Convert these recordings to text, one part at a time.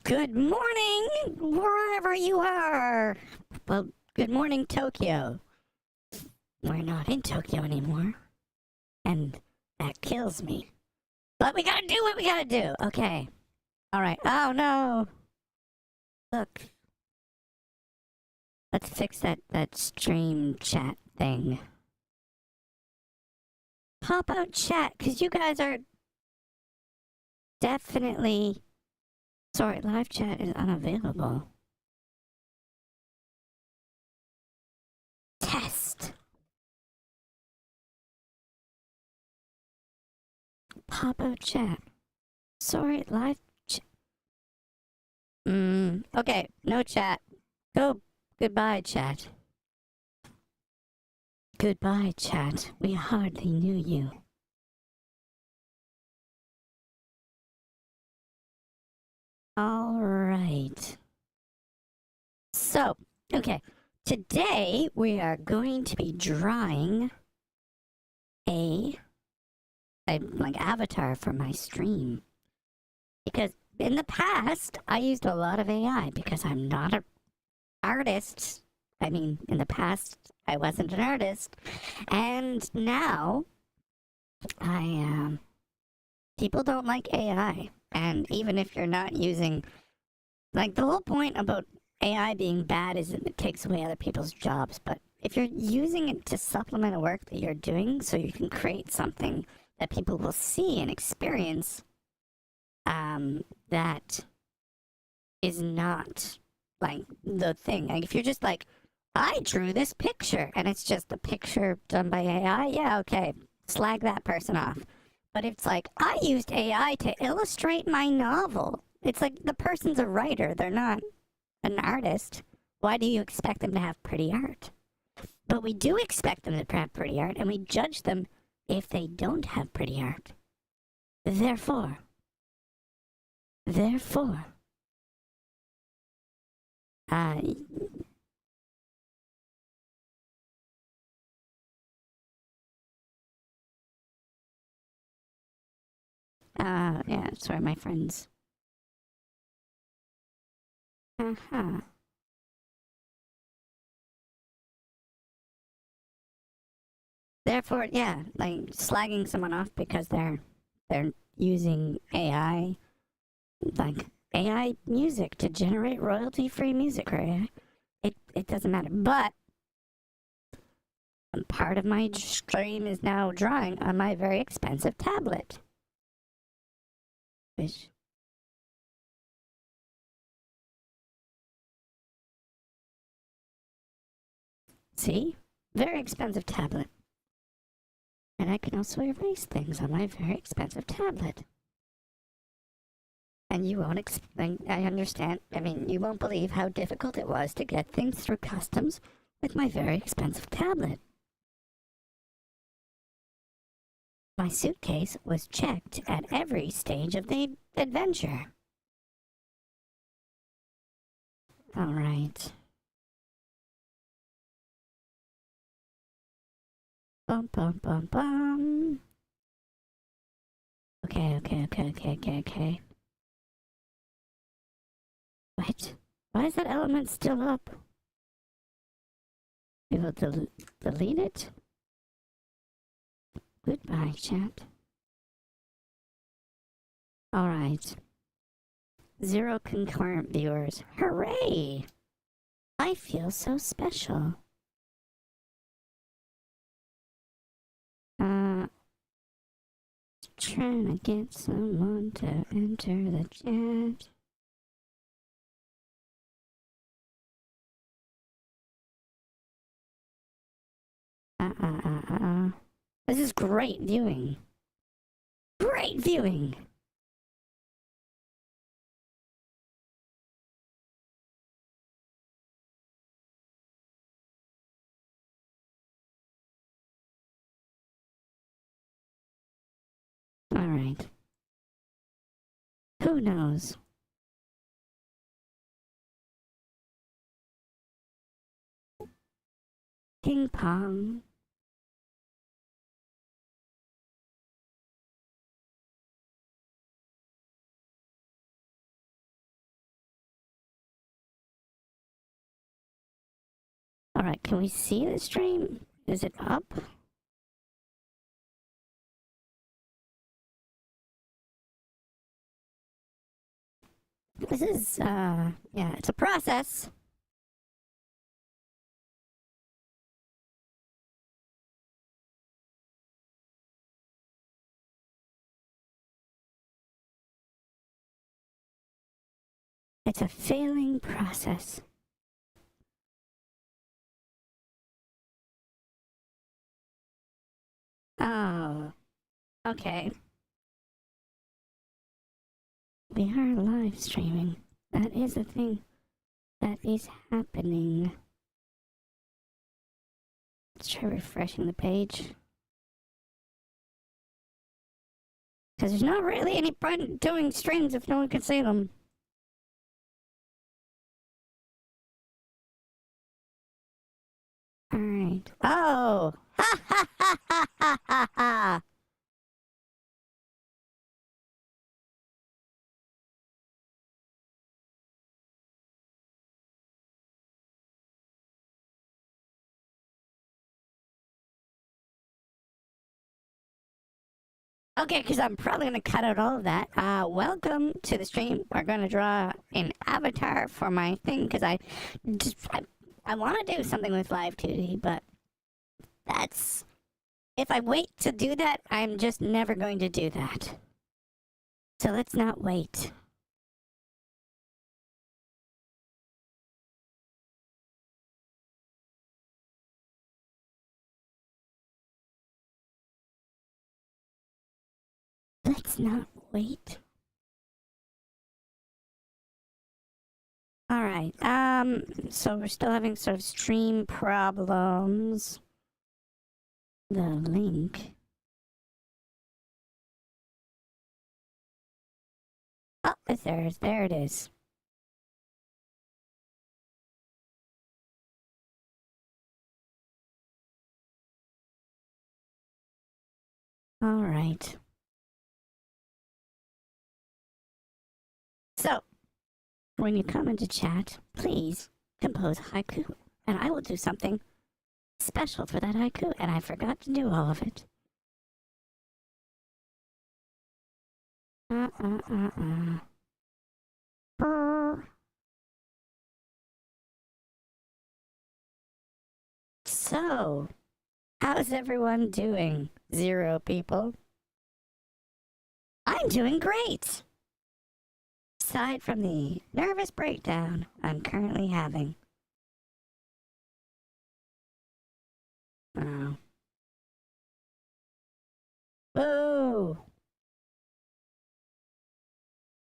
Good morning, wherever you are. Well, good morning, Tokyo. We're not in Tokyo anymore, and that kills me. But we gotta do what we gotta do. Okay. Alright. Oh, no. Look. Let's fix that stream chat thing. Pop out chat, because you guys are definitely... Sorry, live chat is unavailable. Test. Pop out chat. Sorry, live chat. Okay, no chat. Go. Goodbye, chat. Goodbye, chat. We hardly knew you. Alright. So, okay. Today we are going to be drawing a like avatar for my stream. Because in the past I used a lot of AI because I'm not an artist. I mean, in the past I wasn't an artist. And now people don't like AI. And even if you're not using, like, the whole point about AI being bad is that it takes away other people's jobs. But if you're using it to supplement a work that you're doing so you can create something that people will see and experience, that is not, like, the thing. Like, if you're just like, I drew this picture, and it's just a picture done by AI, yeah, okay, slag that person off. But it's like, I used AI to illustrate my novel. It's like the person's a writer, they're not an artist. Why do you expect them to have pretty art? But we do expect them to have pretty art, and we judge them if they don't have pretty art. Therefore, uh, yeah, sorry, my friends. Uh-huh. Therefore, yeah, like slagging someone off because they're using AI, like AI music to generate royalty-free music, right? It doesn't matter. But part of my stream is now drawing on my very expensive tablet, which see, very expensive tablet. And I can also erase things on my very expensive tablet. And you won't I understand. I mean, you won't believe how difficult it was to get things through customs with my very expensive tablet. My suitcase was checked at every stage of the adventure. Alright. Bum bum bum bum. Okay. What? Why is that element still up? We will delete it. Goodbye, chat. Alright. 0 concurrent viewers. Hooray! I feel so special. Trying to get someone to enter the chat. This is great viewing. Great viewing! Alright. Who knows? Ping pong. Alright, can we see the stream? Is it up? This is, yeah, it's a process. It's a failing process. Oh, okay. We are live streaming. That is a thing that is happening. Let's try refreshing the page. Because there's not really any point doing streams if no one can see them. Alright. Oh! Ha ha ha ha ha ha ha! Okay, because I'm probably going to cut out all of that. Welcome to the stream. We're going to draw an avatar for my thing, because I want to do something with live 2D, but that's... If I wait to do that, I'm just never going to do that. So let's not wait. Let's not wait. Alright, so we're still having sort of stream problems. The link. Oh, there it is. Alright. So, when you come into chat, please compose a haiku, and I will do something special for that haiku, and I forgot to do all of it. So, how's everyone doing? 0 people. I'm doing great! Aside from the nervous breakdown I'm currently having. Oh. Boo!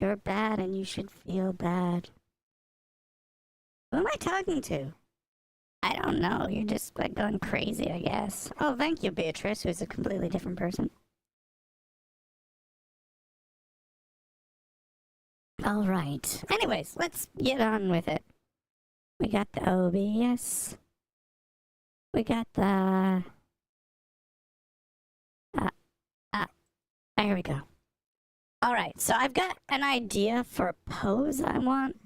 You're bad and you should feel bad. Who am I talking to? I don't know. You're just like going crazy, I guess. Oh, thank you, Beatrice, who's a completely different person. Alright. Anyways, let's get on with it. We got the OBS. We got the... there we go. Alright, so I've got an idea for a pose I want.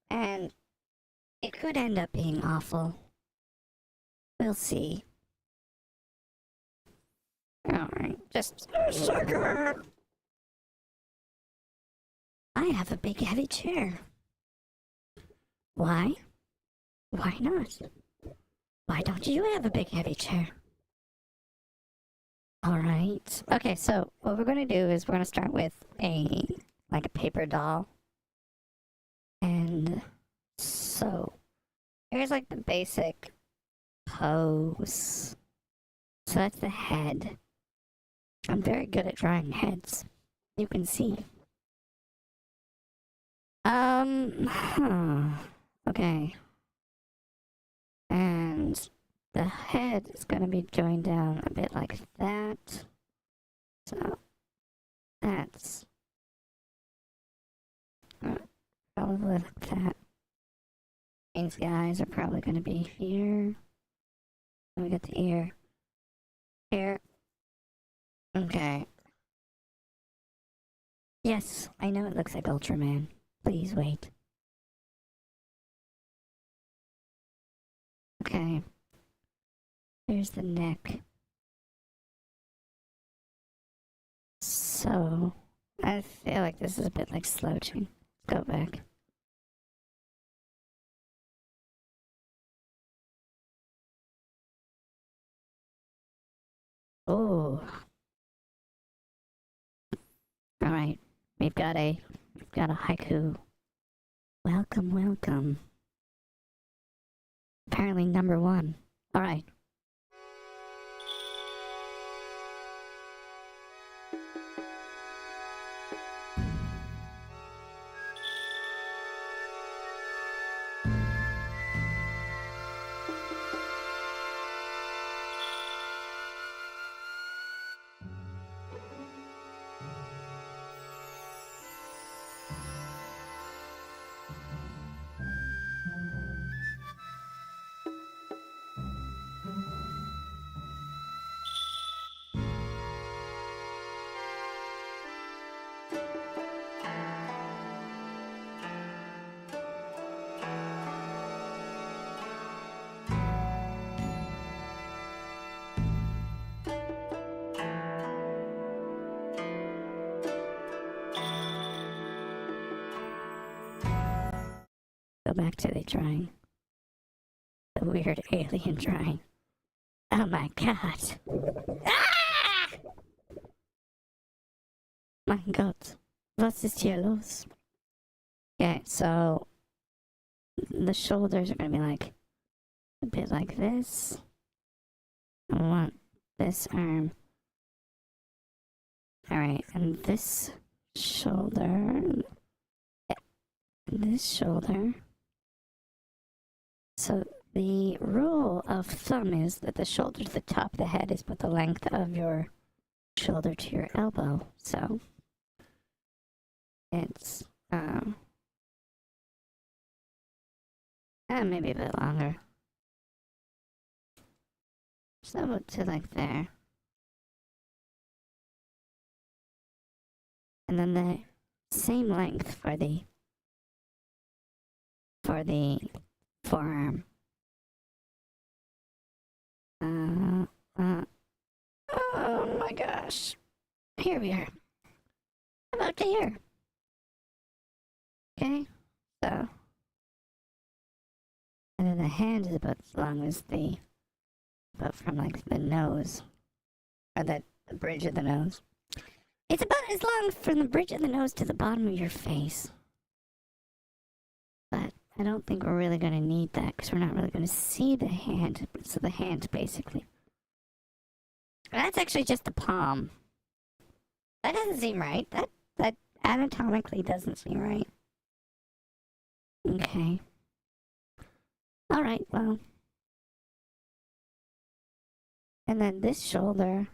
And it could end up being awful. We'll see. Alright, just a second. I have a big heavy chair. Why? Why not? Why don't you have a big heavy chair? Alright. Okay, so what we're gonna do is we're gonna start with a paper doll. And so here's like the basic pose. So that's the head. I'm very good at drawing heads. You can see. Okay. And the head is gonna be joined down a bit like that. So that's probably like that. Means the eyes are probably gonna be here. And we got the ear here. Okay. Yes, I know it looks like Ultraman. Please wait. Okay. Here's the neck. So, I feel like this is a bit like slouching. Go back. Oh. Alright. We've got a haiku. Welcome, welcome. Apparently number one. Alright. Go back to the drawing. The weird alien drawing. Oh my god. Ah! Mein Gott. Was ist hier los? Okay, so the shoulders are gonna be like a bit like this. I want this arm. Alright, and this shoulder. This shoulder. So the rule of thumb is that the shoulder to the top of the head is but the length of your shoulder to your elbow. So it's maybe a bit longer. So to like there. And then the same length for the forearm. Oh my gosh. Here we are. About here. Okay, so. And then the hand is about as long as about from like the nose. Or the bridge of the nose. It's about as long from the bridge of the nose to the bottom of your face. But I don't think we're really going to need that because we're not really going to see the hand. So the hand, basically. That's actually just the palm. That doesn't seem right. That anatomically doesn't seem right. Okay. Alright, well. And then this shoulder.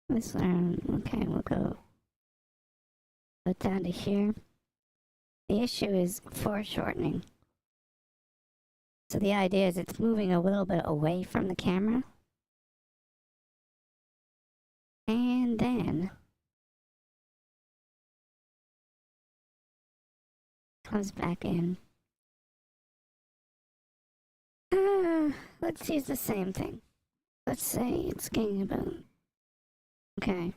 This arm. Okay, we'll go down to here. The issue is foreshortening. So the idea is it's moving a little bit away from the camera. And then comes back in. Let's use the same thing. Let's say it's getting about. Okay.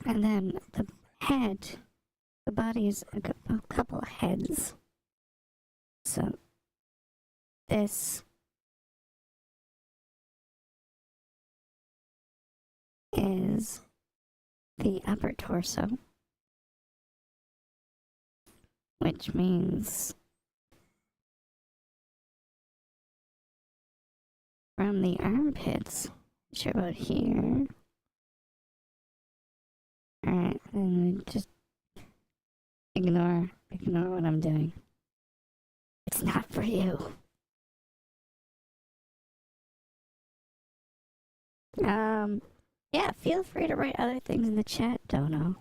And then the head, the body is a couple of heads. So this is the upper torso, which means from the armpits, which are about here. Alright, and just ignore what I'm doing. It's not for you. Yeah, feel free to write other things in the chat, don't know.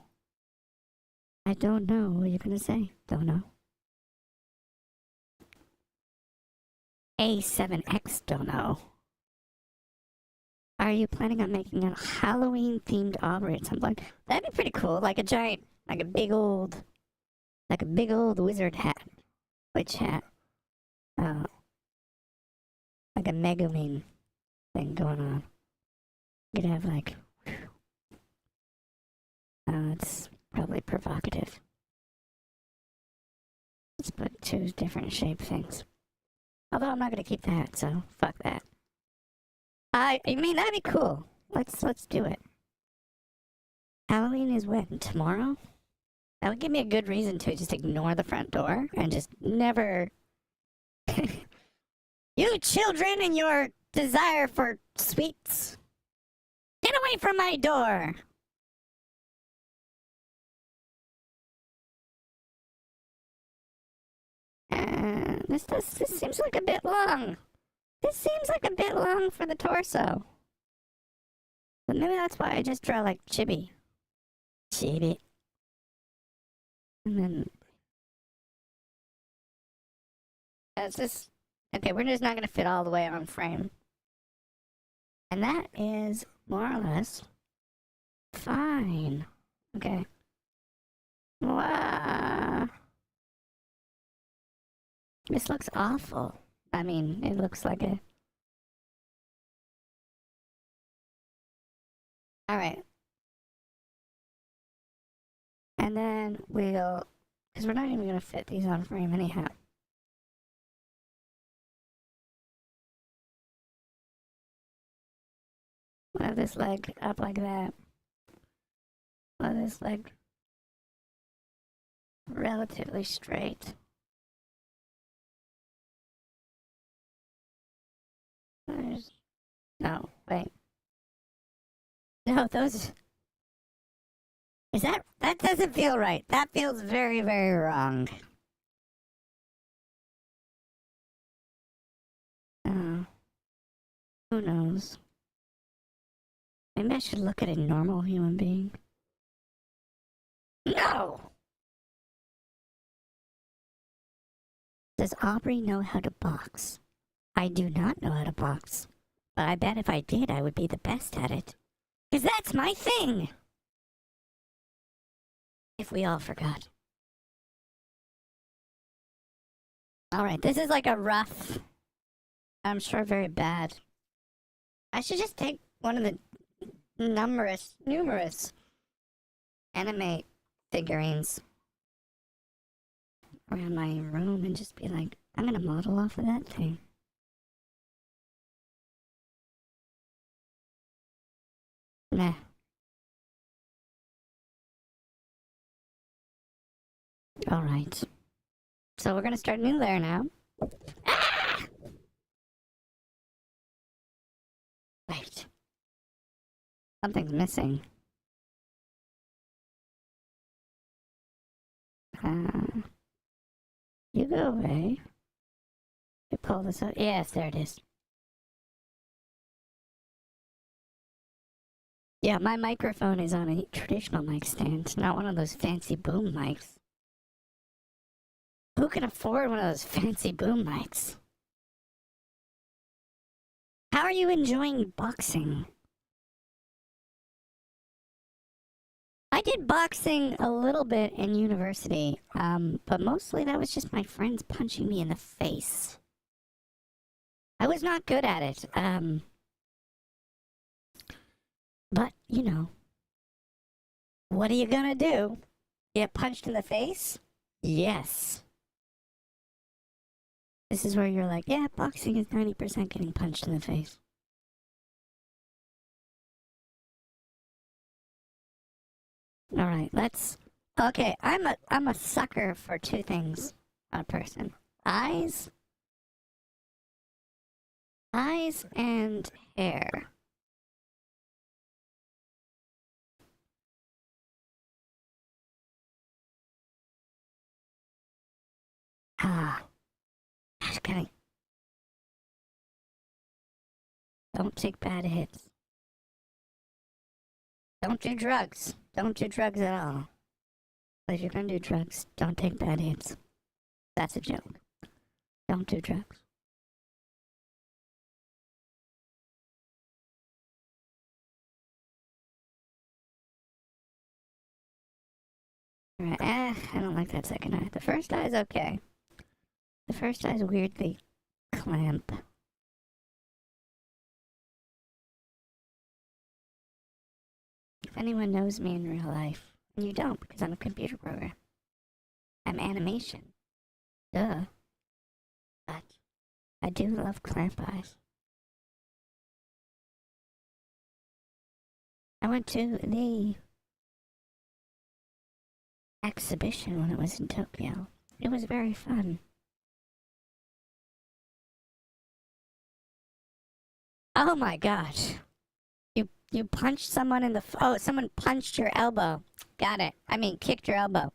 I don't know what you're gonna say, don't know. A7X, don't know. Are you planning on making a Halloween-themed Aubrey at some point? That'd be pretty cool, like a giant, like a big old Like a big old wizard hat. Witch hat. Uh, like a Megumin thing going on. You could have like... it's probably provocative. Let's put two different shape things. Although I'm not gonna keep the hat, so fuck that. I mean, that'd be cool. Let's do it. Halloween is when? Tomorrow? That would give me a good reason to just ignore the front door and just never... You children and your desire for sweets. Get away from my door! This seems like a bit long. This seems like a bit long for the torso. But maybe that's why I just draw like chibi. Chibi. And then... That's just... Okay, we're just not going to fit all the way on frame. And that is more or less fine. Okay. Wow. This looks awful. I mean, it looks like a... Alright. And then we'll... Because we're not even going to fit these on frame anyhow. We'll have this leg up like that. We'll have this leg relatively straight. No, wait. No, those... Is that... That doesn't feel right. That feels very, very wrong. Who knows? Maybe I should look at a normal human being. No! Does Aubrey know how to box? I do not know how to box. But I bet if I did, I would be the best at it. 'Cause that's my thing! If we all forgot. Alright, this is like a rough... I'm sure very bad. I should just take one of the numerous anime figurines around my room and just be like, I'm gonna model off of that thing. Nah. Alright. So we're gonna start a new layer now. Ah! Wait. Something's missing. You go away. You pull this out. Yes, there it is. Yeah, my microphone is on a traditional mic stand, not one of those fancy boom mics. Who can afford one of those fancy boom mics? How are you enjoying boxing? I did boxing a little bit in university, but mostly that was just my friends punching me in the face. I was not good at it, but, you know, what are you gonna do? Get punched in the face? Yes. This is where you're like, yeah, boxing is 90% getting punched in the face. All right, let's... Okay, I'm a sucker for two things on a person. Eyes and hair. Just kidding. Don't take bad hits. Don't do drugs. Don't do drugs at all. But if you're gonna do drugs, don't take bad hits. That's a joke. Don't do drugs. Right. I don't like that second eye. The first eye's okay. The first eye's weirdly clamp. If anyone knows me in real life, and you don't because I'm a computer program, I'm animation. Duh. But I do love clamp eyes. I went to the exhibition when it was in Tokyo. It was very fun. Oh my gosh. You punched someone in the... Oh, someone punched your elbow. Got it. I mean, kicked your elbow.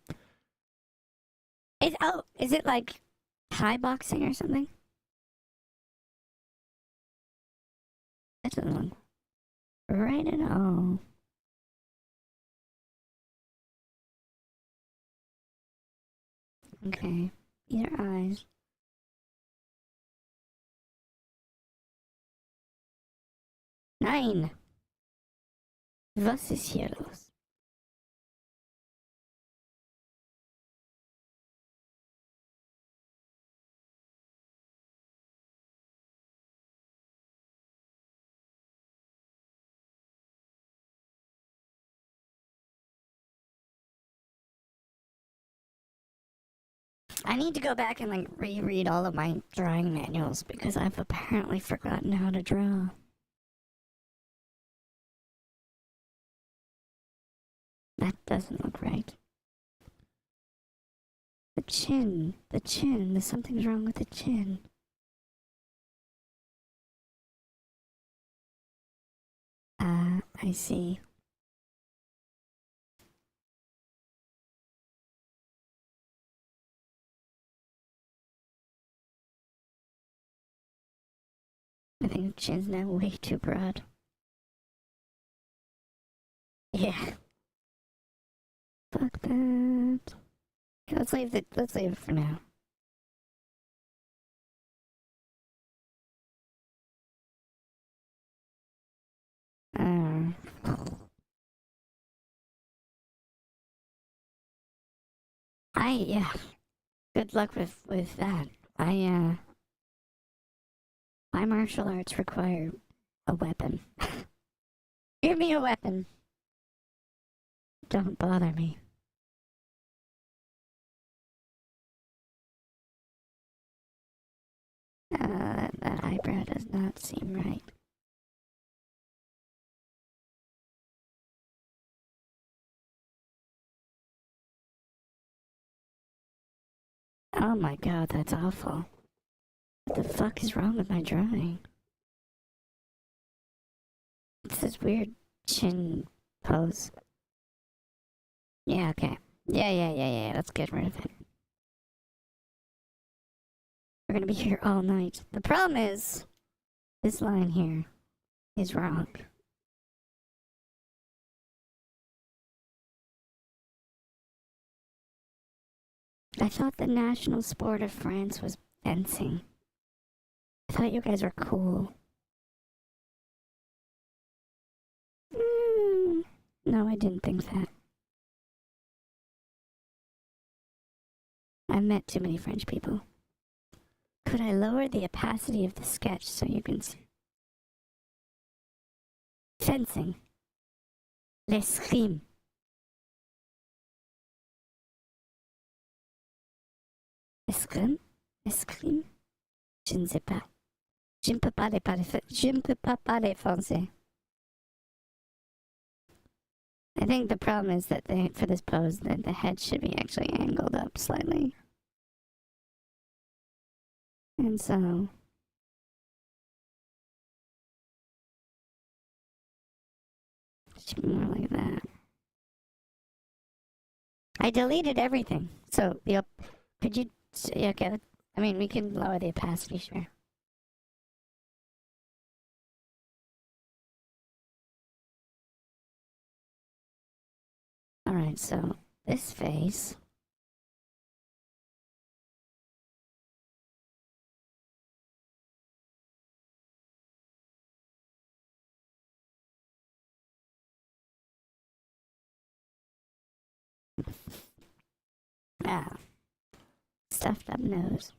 Is it like Thai boxing or something? That doesn't look right at all. Okay. These are eyes. Nine. Was ist hier los? I need to go back and like reread all of my drawing manuals because I've apparently forgotten how to draw. That doesn't look right. The chin, there's something's wrong with the chin. I see. I think the chin's now way too broad. Yeah. Fuck that. Okay, let's leave it for now. Uh, yeah. Good luck with that. My martial arts require a weapon. Give me a weapon. Don't bother me. That eyebrow does not seem right. Oh my god, that's awful. What the fuck is wrong with my drawing? It's this weird chin pose. Yeah, okay. Yeah. Let's get rid of it. We're gonna be here all night. The problem is, this line here is wrong. I thought the national sport of France was fencing. I thought you guys were cool. No, I didn't think that. I've met too many French people. Could I lower the opacity of the sketch so you can see? Fencing. L'escrime. Escrime? Escrime? Je ne sais pas. Je ne peux pas parler français. I think the problem is that for this pose, that the head should be actually angled up slightly. And so... it should be more like that. I deleted everything. So, could you... Yeah, okay. I mean, we can lower the opacity, sure. Alright, so this face. Ah, stuffed up nose.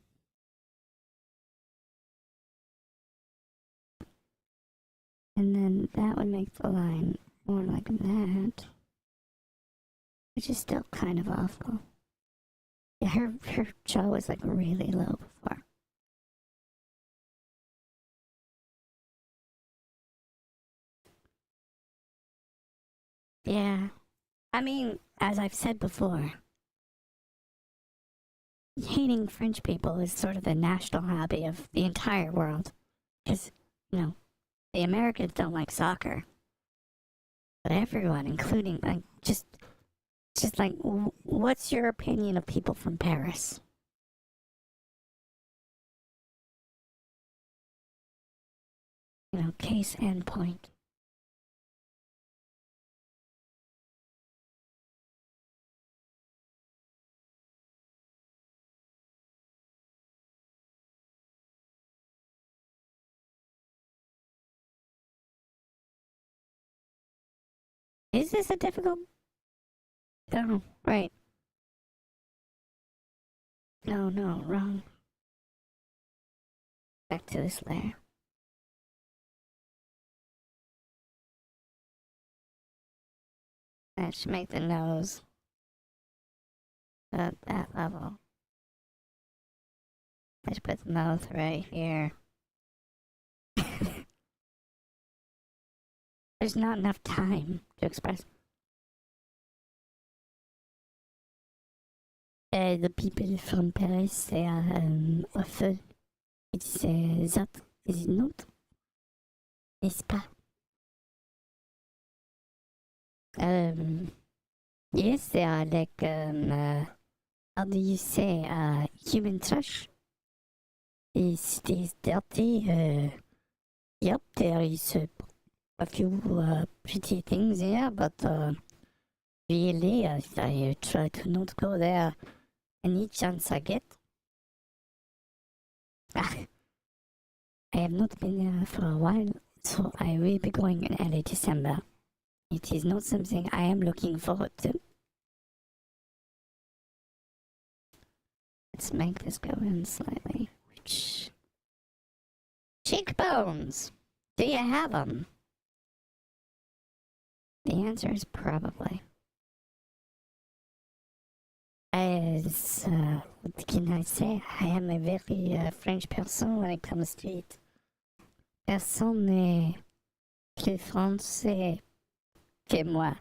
And then that would make the line more like that, which is still kind of awful. Yeah, her jaw was like really low before. Yeah. I mean, as I've said before, hating French people is sort of the national hobby of the entire world. Because, you know, the Americans don't like soccer. But everyone, including, like, just like, what's your opinion of people from Paris? You know, case and point. Is this a difficult? Oh, right. No, no, wrong. Back to this layer. That should make the nose at that level. I should put the mouth right here. There's not enough time to express. The people from Paris, they are awful. It's that, is it not? N'est-ce pas? Yes, they are like, how do you say, human trash. It's dirty. Yep, there is a few pretty things here, but really, I try to not go there any chance I get. I have not been there for a while, so I will be going in early December. It is not something I am looking forward to. Let's make this go in slightly. Which cheekbones? Do you have them? The answer is probably. As, what can I say? I am a very French person when it comes to it. Personne n'est plus français que moi.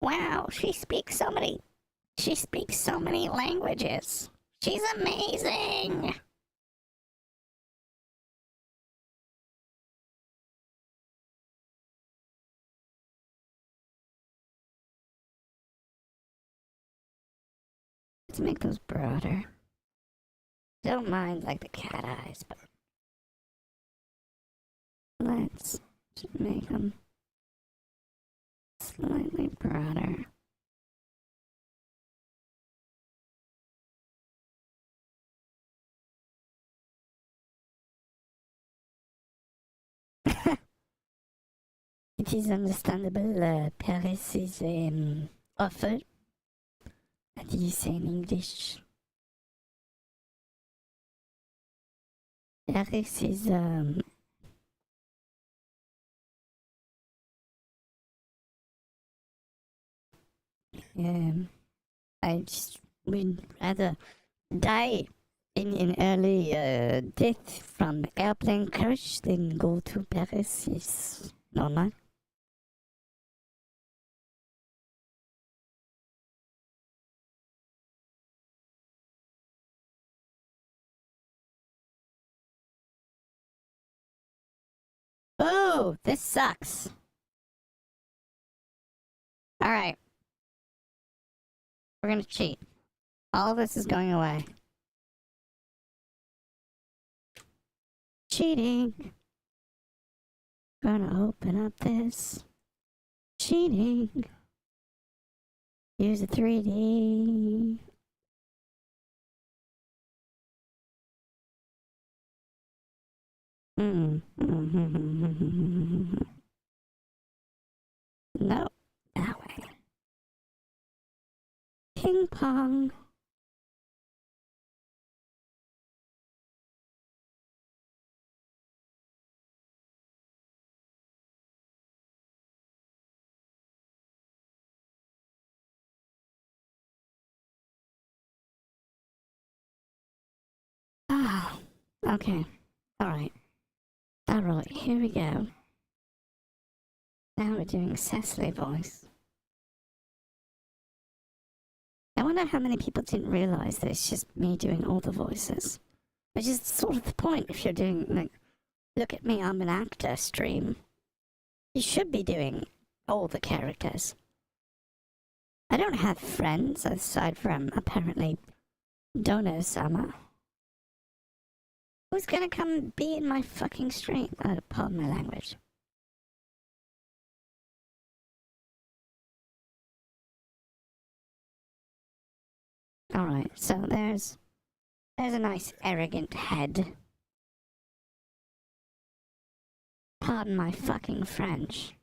Wow, she speaks so many languages. She's amazing. Let's make those broader. Don't mind like the cat eyes, but let's make them slightly broader. It is understandable. Paris is awful. How do you say in English? Paris is I just would rather die in an early death from airplane crash than go to Paris. Is normal. Oh, this sucks. All right, we're gonna cheat. All of this is going away. Cheating. Gonna open up this. Cheating. Use a 3D. No, that way. King Pong. Ah, okay. Alright. Alright, here we go. Now we're doing Cecily voice. I wonder how many people didn't realise that it's just me doing all the voices. Which is sort of the point if you're doing, like, look at me, I'm an actor stream. You should be doing all the characters. I don't have friends aside from, apparently, Dono-sama. Who's gonna come be in my fucking stream? Pardon my language. Alright, so there's a nice arrogant head. Pardon my fucking French.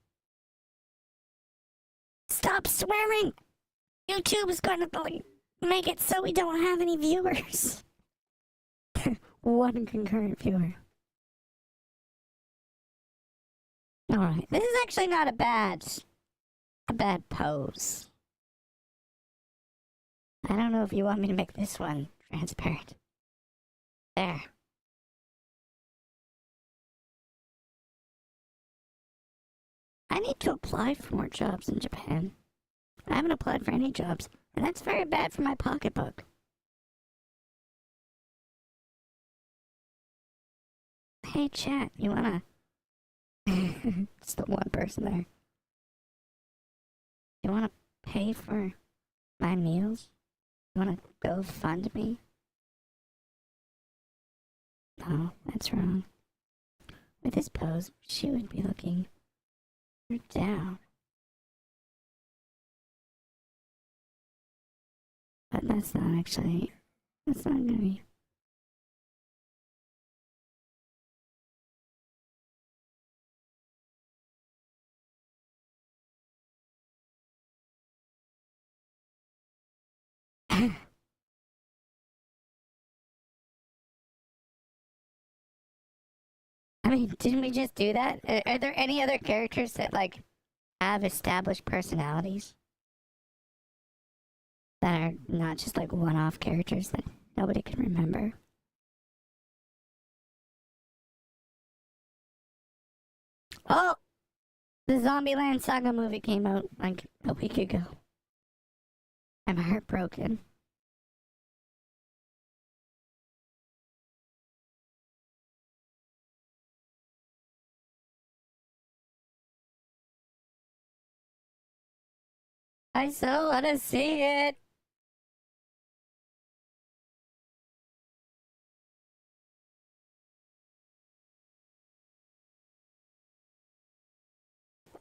Stop swearing! YouTube is gonna make it so we don't have any viewers. One concurrent viewer. Alright, this is actually not a bad pose. I don't know if you want me to make this one transparent. There. I need to apply for more jobs in Japan. I haven't applied for any jobs, and that's very bad for my pocketbook. Hey chat, you wanna... It's the one person there. You wanna pay for my meals? You wanna go fund me? No, that's wrong. With this pose, she would be looking down. But that's not actually... That's not gonna be... I mean, didn't we just do that? Are there any other characters that, like, have established personalities? That are not just, like, one-off characters that nobody can remember? Oh! The Zombieland Saga movie came out, like, a week ago. I'm heartbroken. I so wanna see it!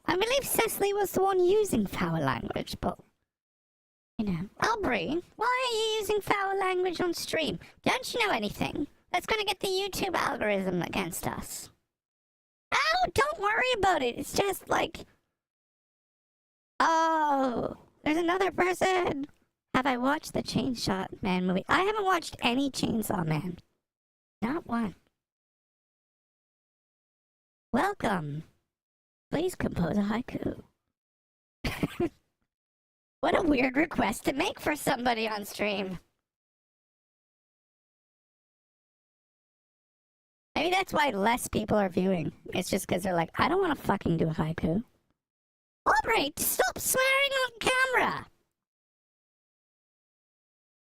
I believe Cecily was the one using foul language, but... You know, Aubrey, why are you using foul language on stream? Don't you know anything? That's gonna get the YouTube algorithm against us. Oh, don't worry about it. It's just like... Oh, there's another person. Have I watched the Chainsaw Man movie? I haven't watched any Chainsaw Man. Not one. Welcome. Please compose a haiku. What a weird request to make for somebody on stream. Maybe that's why less people are viewing. It's just because they're like, I don't want to fucking do a haiku. Aubrey, stop swearing on camera!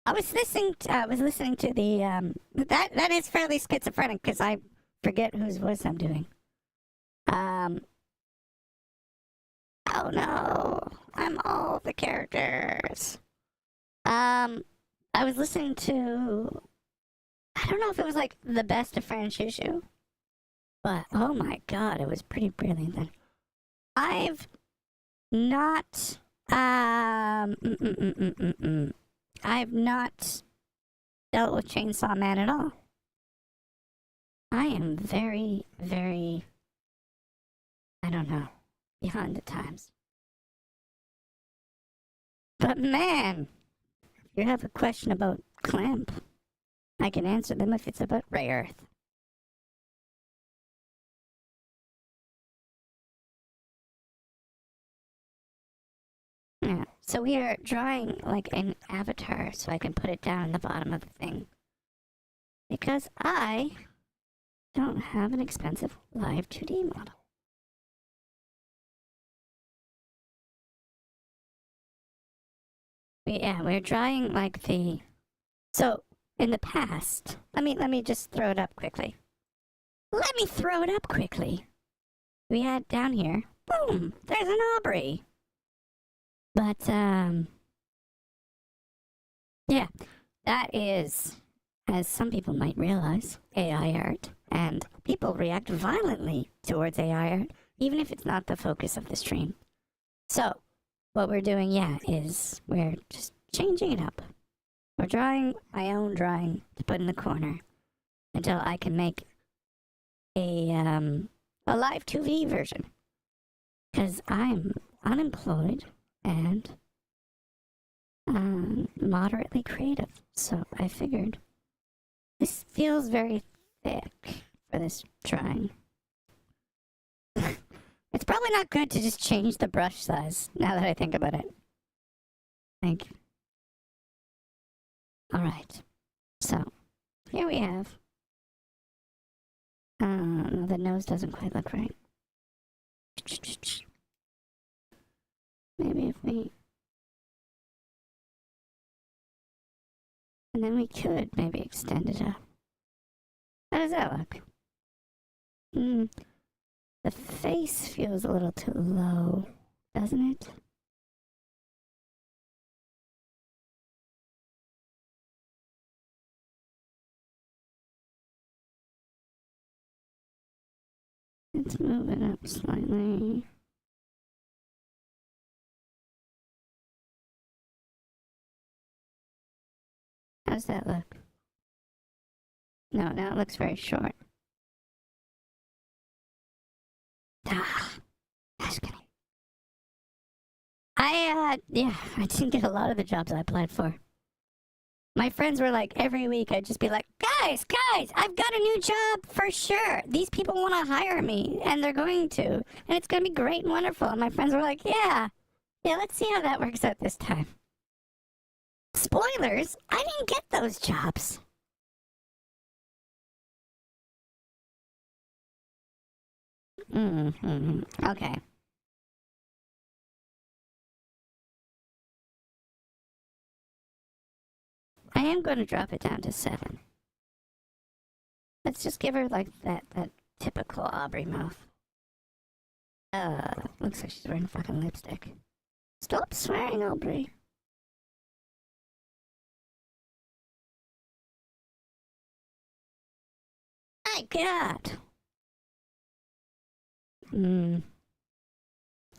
I was listening to the, that is fairly schizophrenic because I forget whose voice I'm doing. Oh no, I'm all the characters. I was listening to, I don't know if it was like the best of Franchushu, but oh my god, it was pretty brilliant then. I've not, I've not dealt with Chainsaw Man at all. I am very, very, I don't know, behind the times. But man, you have a question about Clamp, I can answer them if it's about Ray Earth. Yeah, so we are drawing like an avatar so I can put it down in the bottom of the thing. Because I don't have an expensive live 2D model. Yeah, we're drawing like the... So, in the past, let me just throw it up quickly. Let me throw it up quickly. We had down here, boom, there's an Aubrey. But, yeah, that is, as some people might realize, AI art, and people react violently towards AI art, even if it's not the focus of the stream. So, what we're doing, yeah, is we're just changing it up. We're drawing my own drawing to put in the corner until I can make a live 2V version. Because I'm unemployed and moderately creative. So I figured this feels very thick for this drawing. It's probably not good to just change the brush size, now that I think about it. Like, alright. So, here we have... no, the nose doesn't quite look right. Maybe if we... And then we could maybe extend it up. How does that look? The face feels a little too low, doesn't it? Let's move it up slightly. How's that look? No, now it looks very short. That's good. I didn't get a lot of the jobs I applied for. My friends were like, every week I'd just be like, guys, I've got a new job for sure. These people want to hire me, and they're going to. And it's going to be great and wonderful. And my friends were like, yeah, let's see how that works out this time. Spoilers, I didn't get those jobs. Okay. I am going to drop it down to 7. Let's just give her like that typical Aubrey mouth. Looks like she's wearing fucking lipstick. Stop swearing, Aubrey. My God.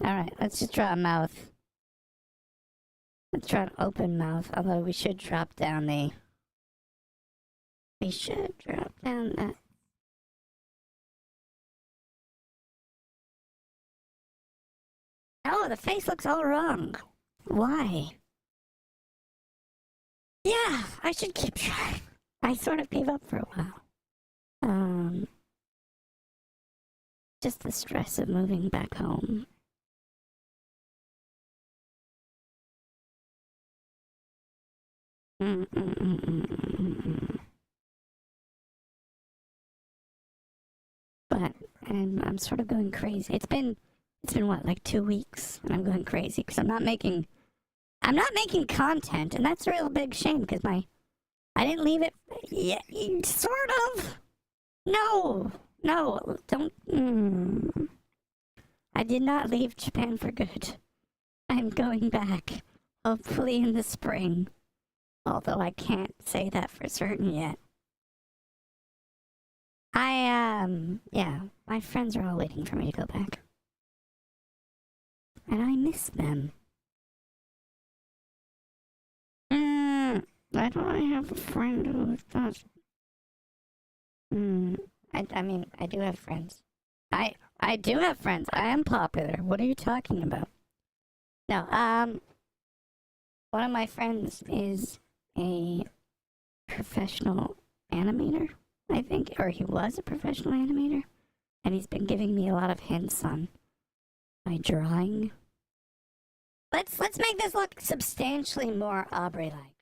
Alright, let's just draw a mouth. Let's try an open mouth, although we should drop down the... We should drop down that... Oh, the face looks all wrong. Why? Yeah, I should keep trying. I sort of gave up for a while. Just the stress of moving back home. But I'm sort of going crazy. It's been what, like 2 weeks, and I'm going crazy because I'm not making content, and that's a real big shame because I didn't leave it. Yeah, sort of. No, don't. I did not leave Japan for good. I'm going back, hopefully in the spring. Although I can't say that for certain yet. Yeah, my friends are all waiting for me to go back. And I miss them. Why don't I have a friend who does? I mean, I do have friends. I do have friends. I am popular. What are you talking about? No, one of my friends is a professional animator, I think, or he was a professional animator, and he's been giving me a lot of hints on my drawing. Let's make this look substantially more Aubrey-like.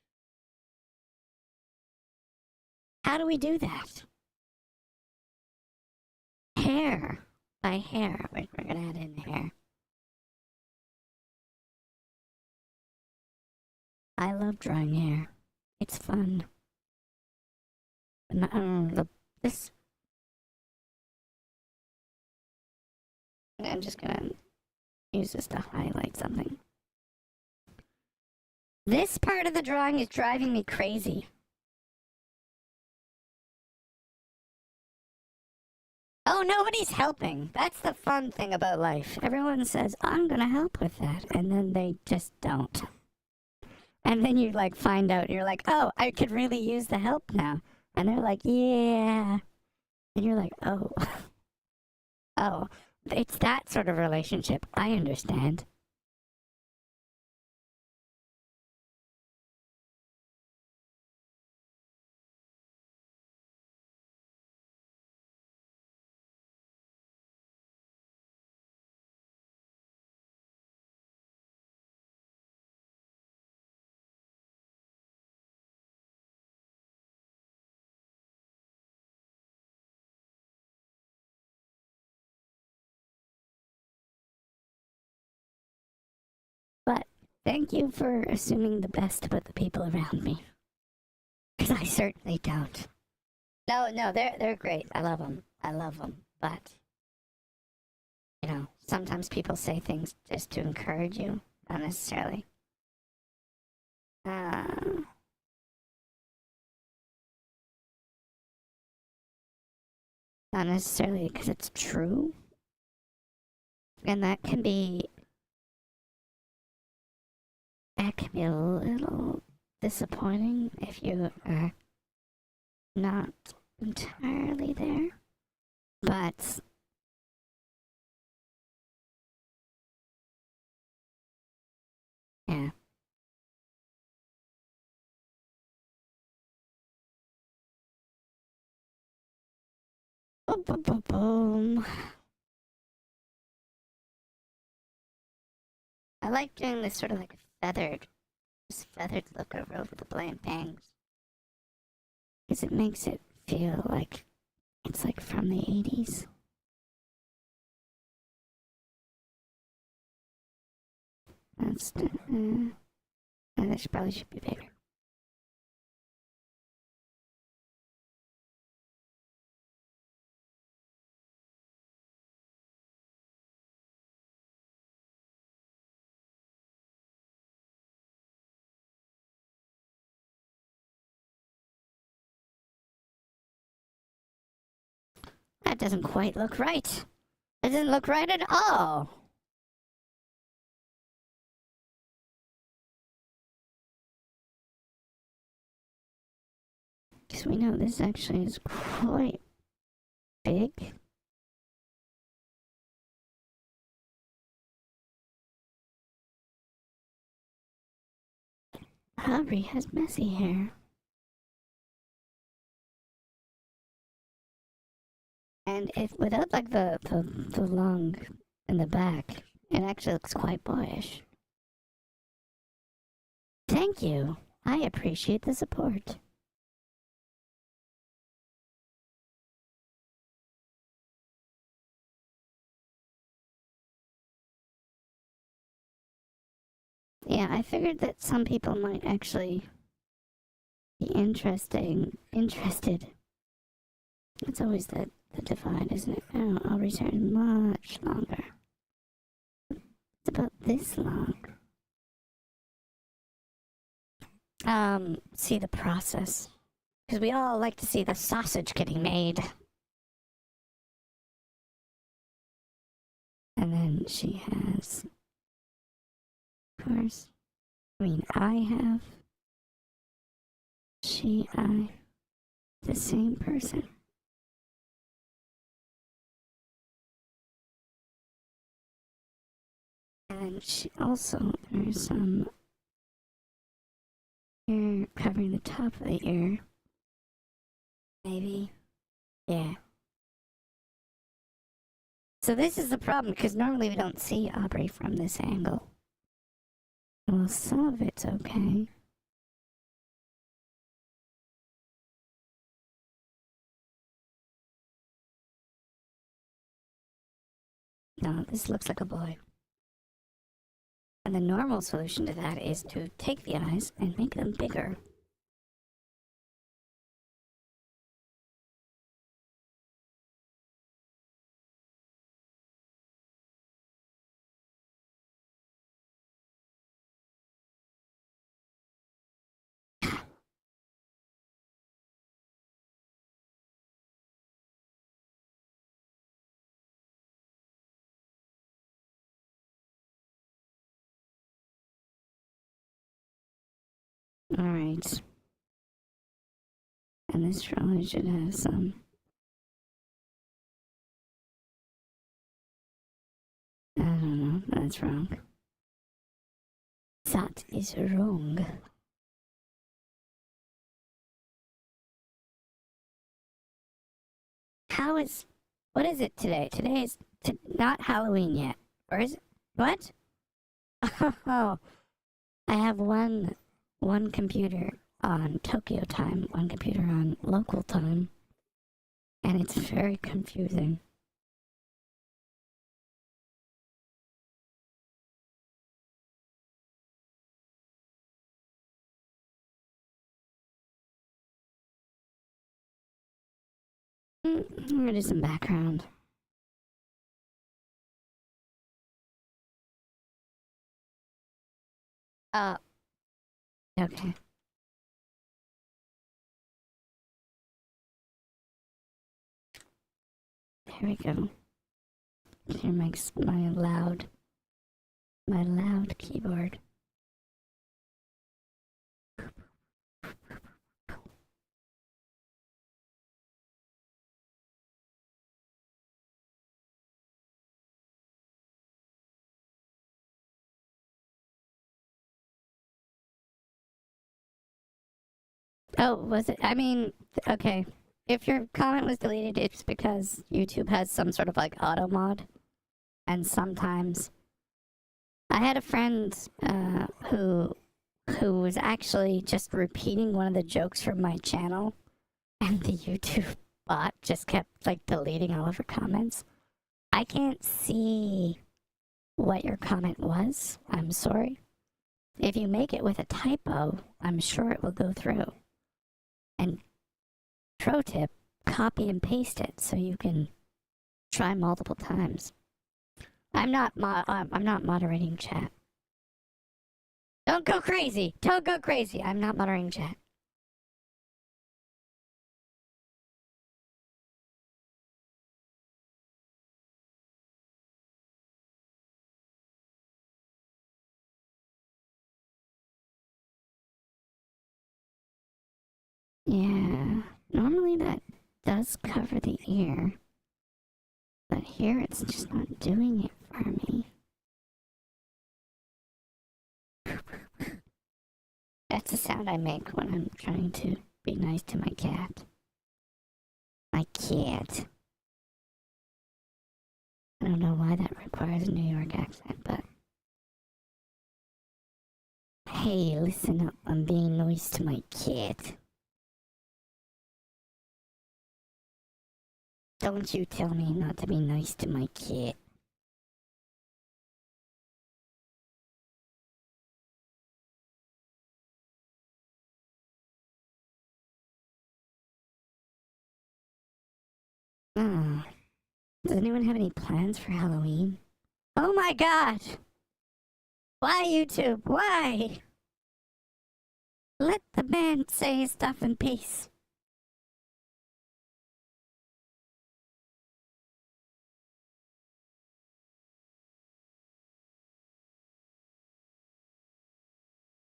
How do we do that? Hair. By hair. We're gonna add in hair. I love drawing hair. It's fun. This. I'm just gonna use this to highlight something. This part of the drawing is driving me crazy. Oh, nobody's helping. That's the fun thing about life. Everyone says, I'm gonna help with that, and then they just don't. And then you like find out, you're like, oh, I could really use the help now. And they're like, yeah. And you're like, oh. Oh, it's that sort of relationship. I understand. But thank you for assuming the best about the people around me. Because I certainly don't. No, they're great. I love them. I love them. But, you know, sometimes people say things just to encourage you, not necessarily. Not necessarily because it's true. And that can be a little disappointing if you are not entirely there. But yeah. Boom, boom, boom, boom. I like doing this sort of like this feathered look over the bland bangs. Because it makes it feel like it's like from the 80s. That's, this probably should be bigger. That doesn't quite look right. It doesn't look right at all. Because we know this actually is quite big. Aubrey has messy hair. And if without like the long in the back, it actually looks quite boyish. Thank you. I appreciate the support. Yeah, I figured that some people might actually be interested. It's always the divide, isn't it? Oh, I'll return much longer. It's about this long. See the process. Because we all like to see the sausage getting made. And then she has, of course, I mean, I have, I, the same person. And she also, there's some Here, covering the top of the ear. Maybe. Yeah. So this is the problem, because normally we don't see Aubrey from this angle. Well, some of it's okay. No, this looks like a boy. And the normal solution to that is to take the eyes and make them bigger. Alright. And this probably should have some. I don't know, that's wrong. That is wrong. How is. What is it today? Today is not Halloween yet. Or is it? What? Oh, I have one computer on Tokyo time, one computer on local time, and it's very confusing. I'm gonna do some background. Okay. There we go. Here makes my loud keyboard. Oh, was it? I mean, okay. If your comment was deleted, it's because YouTube has some sort of like auto mod. And sometimes I had a friend who was actually just repeating one of the jokes from my channel, and the YouTube bot just kept like deleting all of her comments. I can't see what your comment was. I'm sorry. If you make it with a typo, I'm sure it will go through. And pro tip, copy and paste it so you can try multiple times. I'm not moderating chat. Don't go crazy. Don't go crazy. I'm not moderating chat. Yeah, normally that does cover the ear, but here it's just not doing it for me. That's the sound I make when I'm trying to be nice to my cat. My cat. I don't know why that requires a New York accent, but... Hey, listen up, I'm being nice to my cat. Don't you tell me not to be nice to my cat. Oh. Does anyone have any plans for Halloween? Oh my god! Why, YouTube? Why? Let the man say his stuff in peace.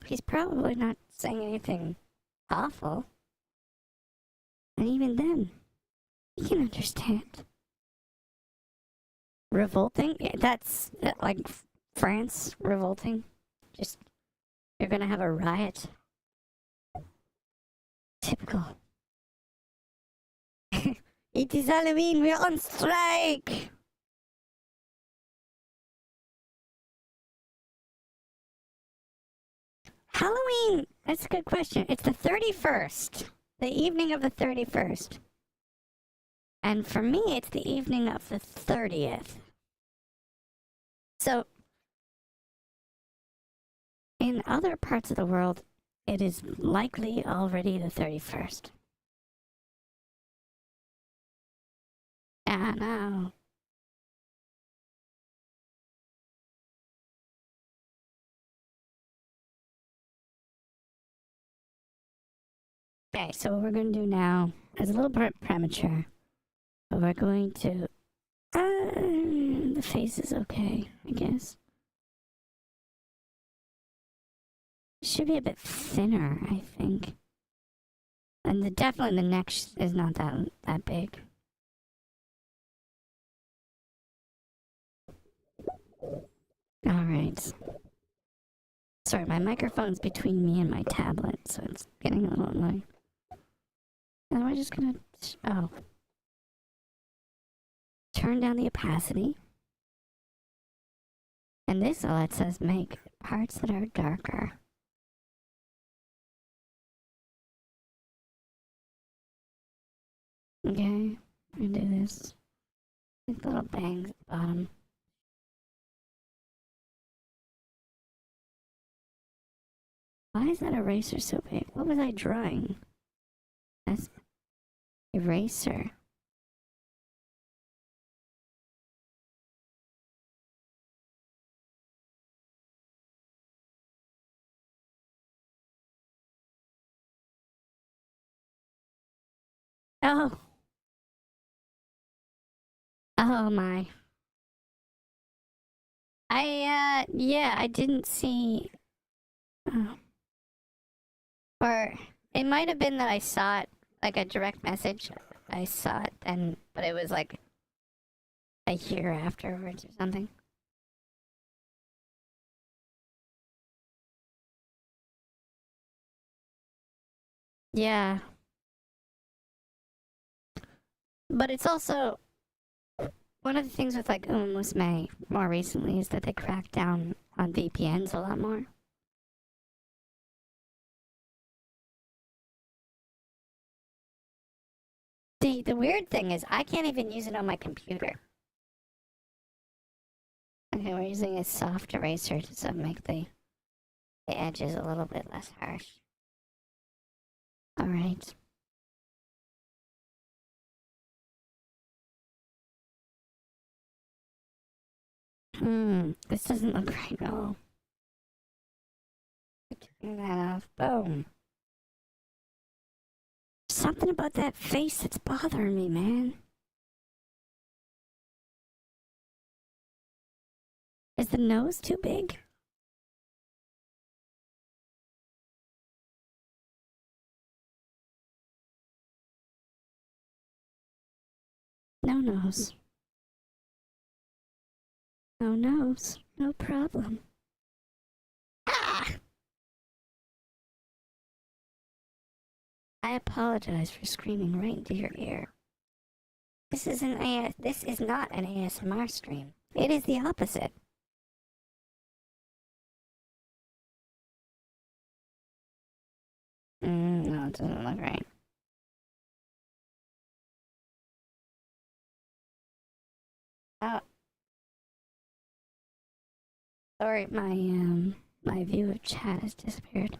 He's probably not saying anything awful. And even then, you can understand. Revolting? Yeah, that's like France revolting. Just, you're gonna have a riot. Typical. It is Halloween, we're on strike! Halloween, that's a good question. It's the 31st. The evening of the 31st. And for me, it's the evening of the 30th. So, in other parts of the world, it is likely already the 31st. I know. Okay, so what we're going to do now is a little bit premature. But we're going to... the face is okay, I guess. It should be a bit thinner, I think. And definitely the neck is not that big. Alright. Sorry, my microphone's between me and my tablet, so it's getting a little annoying. And we're just gonna... Oh. Turn down the opacity. And this lets us make parts that are darker. Okay, I'm gonna do this. Like little bangs at the bottom. Why is that eraser so big? What was I drawing? That's eraser. Oh. Oh my. Yeah, I didn't see. Oh. Or it might have been that I saw it, like a direct message. I saw it then, but it was like a year afterwards or something. Yeah. But it's also one of the things with like May more recently is that they cracked down on VPNs a lot more. The weird thing is I can't even use it on my computer. Okay, we're using a soft eraser to make the edges a little bit less harsh. Alright. This doesn't look right at all. Turn that off. Boom. Something about that face that's bothering me, man. Is the nose too big? No nose. No nose. No problem. Ah! I apologize for screaming right into your ear. This is not an ASMR stream. It is the opposite. No, it doesn't look right. Oh. Sorry, my view of chat has disappeared.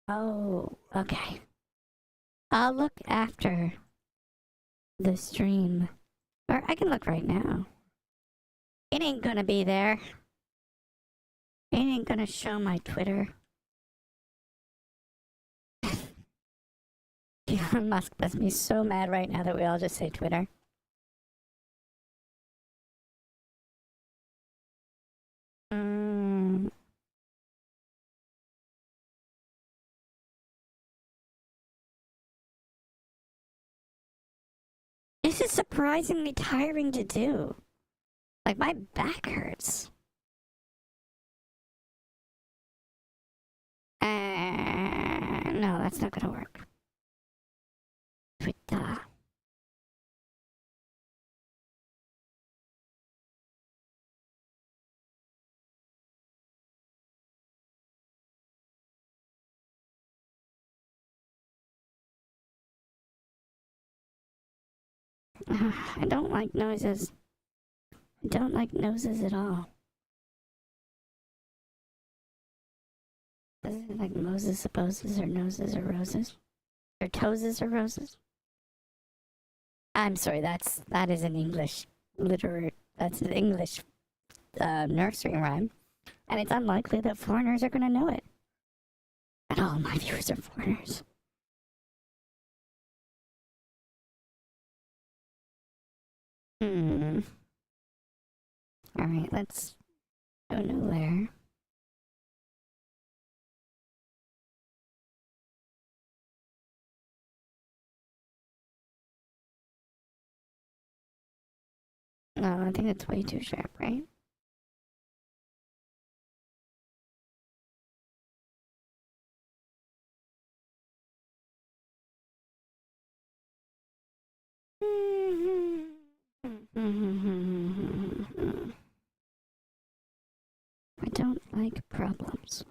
Oh, okay. I'll look after the stream. Or I can look right now. It ain't gonna be there. It ain't gonna show my Twitter. Elon Musk must be so mad right now that we all just say Twitter. This is surprisingly tiring to do. Like, my back hurts. No, that's not gonna work. Twitter. I don't like noises. I don't like noses at all. Is it like Moses supposes or noses or roses? Or toeses or roses? I'm sorry, that is an English that's an English nursery rhyme. And it's unlikely that foreigners are gonna know it. And all my viewers are foreigners. Alright, let's go nowhere. No, I think it's way too sharp, right? I don't like problems.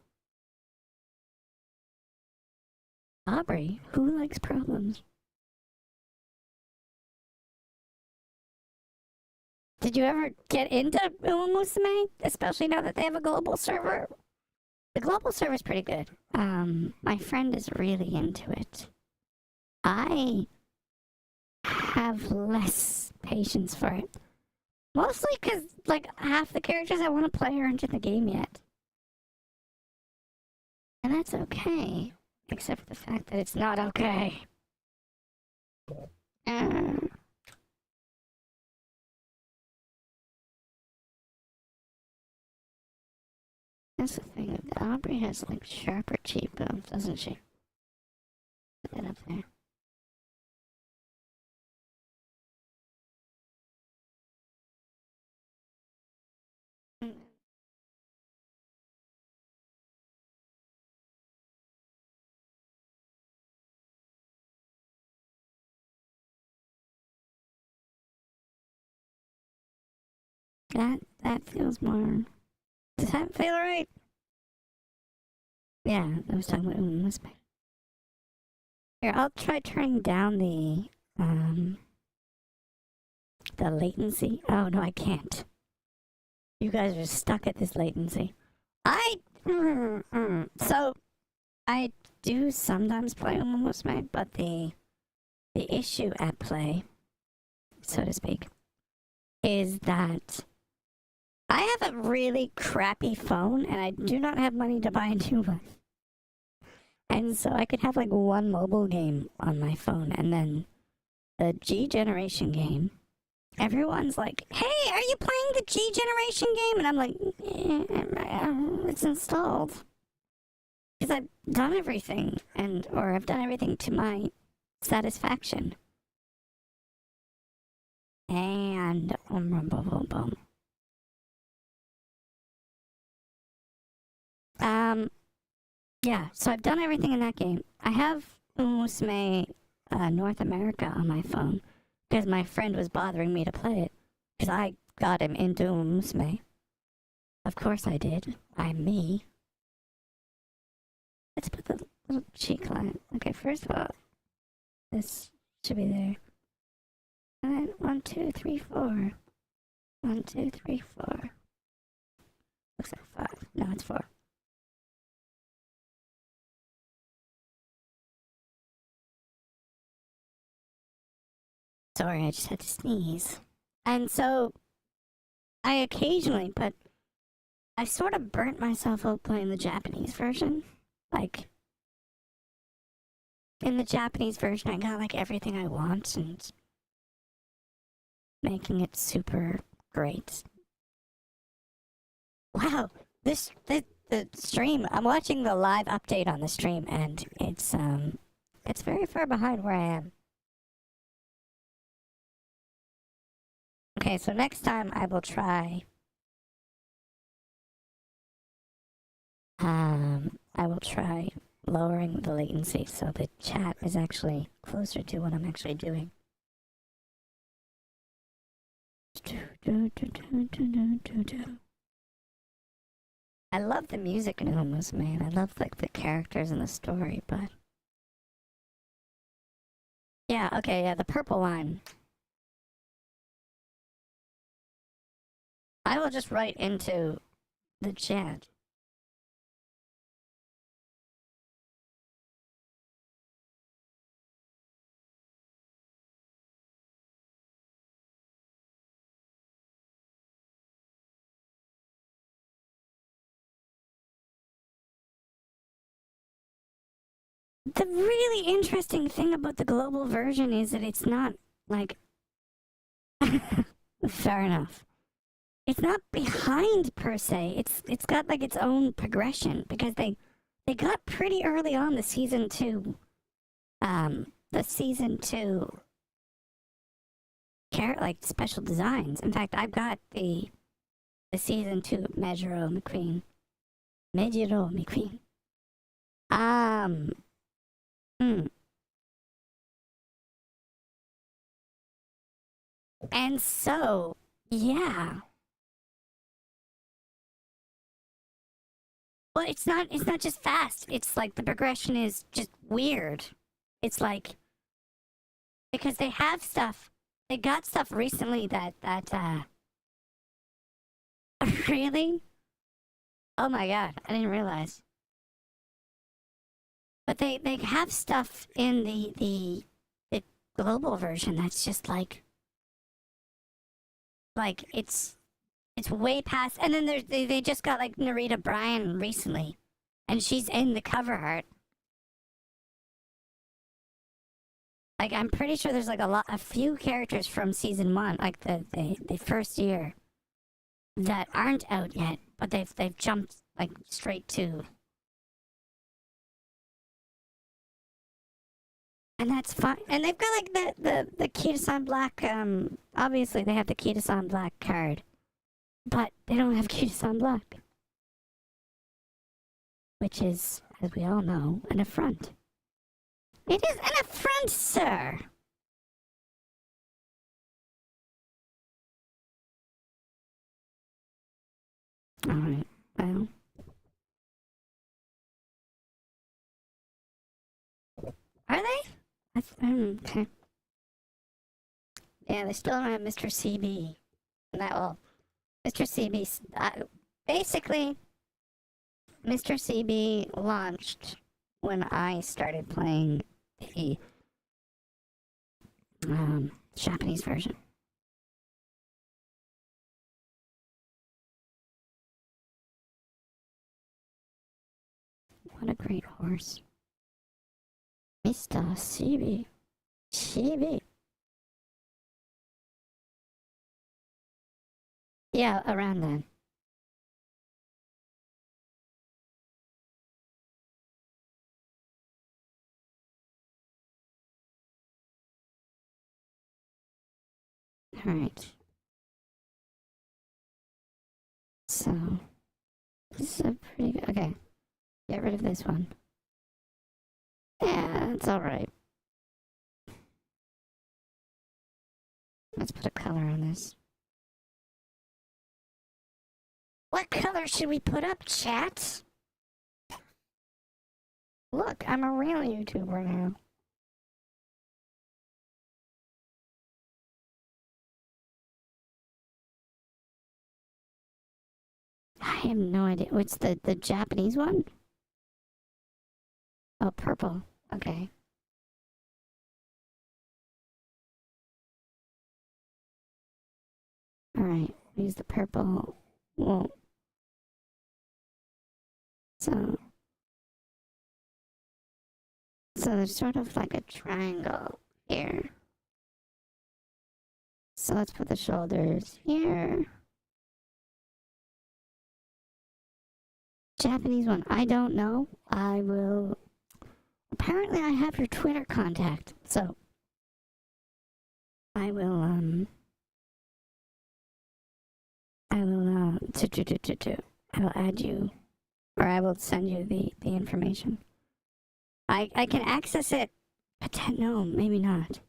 Aubrey, who likes problems? Did you ever get into Musume? Especially now that they have a global server? The global server is pretty good. My friend is really into it. I have less patience for it. Mostly because, like, half the characters I want to play aren't in the game yet. And that's okay. Except for the fact that it's not okay. That's the thing. Aubrey has, like, sharper cheekbones, doesn't she? Put that up there. That feels more. Does that feel right? Yeah, I was talking about Musume. Here, I'll try turning down the latency. Oh no, I can't. You guys are stuck at this latency. So I do sometimes play Musume, but the issue at play, so to speak, is that I have a really crappy phone and I do not have money to buy a new one. And so I could have like one mobile game on my phone and then the G Generation game. Everyone's like, hey, are you playing the G Generation game? And I'm like, it's installed. Because I've done everything, or I've done everything to my satisfaction. And, yeah, so I've done everything in that game. I have Musume North America on my phone because my friend was bothering me to play it because I got him into Musume. Of course I did. I'm me. Let's put the little cheek line. Okay, first of all, this should be there. And then 1, 2, 3, 4. 1, 2, 3, 4. Looks like 5. No, it's 4. Sorry, I just had to sneeze. And so, I occasionally, but I sort of burnt myself out playing the Japanese version. Like, in the Japanese version, I got like everything I want and making it super great. Wow, the stream. I'm watching the live update on the stream, and it's very far behind where I am. Okay, so next time I will try I will try lowering the latency so the chat is actually closer to what I'm actually doing. I love the music Noom was made. I love like the characters and the story, but yeah, okay, yeah, the purple one. I will just write into the chat. The really interesting thing about the global version is that it's not like fair enough. It's not behind per se. It's got like its own progression because they got pretty early on the season 2 like special designs. In fact, I've got the season 2 Majoro McQueen. Majoro McQueen. And so, yeah. Well, it's not just fast. It's like the progression is just weird. It's like because they have stuff. They got stuff recently that really? Oh my god, I didn't realize. But they have stuff in the global version that's just like it's way past. And then they just got like Narita Bryan recently, and she's in the cover art. Like I'm pretty sure there's like a few characters from season 1, like the first year, that aren't out yet, but they've jumped like straight to. And that's fine. And they've got like the Kitasan Black. Obviously they have the Kitasan Black card, but they don't have Kitasan Black, which is, as we all know, an affront. It is an affront, sir. All right. Well. Are they? Okay. Yeah, they still don't have Mr. CB. That will. Mr. CB. Basically, Mr. CB launched when I started playing the Japanese version. What a great horse. Mr. CB. CB. Yeah, around then. Alright. So, this is a pretty good. Okay. Get rid of this one. Yeah, it's alright. Let's put a color on this. What color should we put up, chat? Look, I'm a real YouTuber now. I have no idea. What's the Japanese one? Oh, purple. Okay. Alright, use the purple. Well, so there's sort of like a triangle here. So let's put the shoulders here. Japanese one. I don't know. I will. Apparently, I have your Twitter contact, so I will. I will. I will add you Or I will send you the information. I can access it. No, maybe not.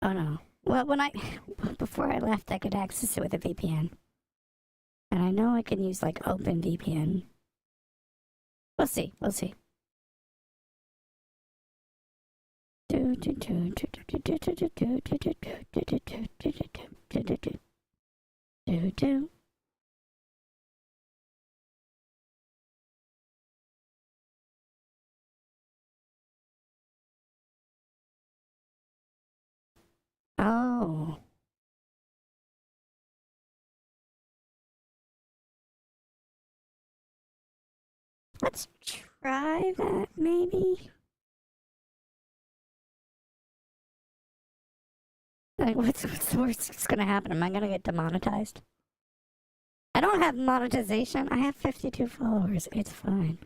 Oh no. Well, before I left, I could access it with a VPN. And I know I can use like OpenVPN. We'll see. We'll see. Oh. Let's try that, maybe. Like, what's the worst that's gonna happen? Am I gonna get demonetized? I don't have monetization. I have 52 followers. It's fine.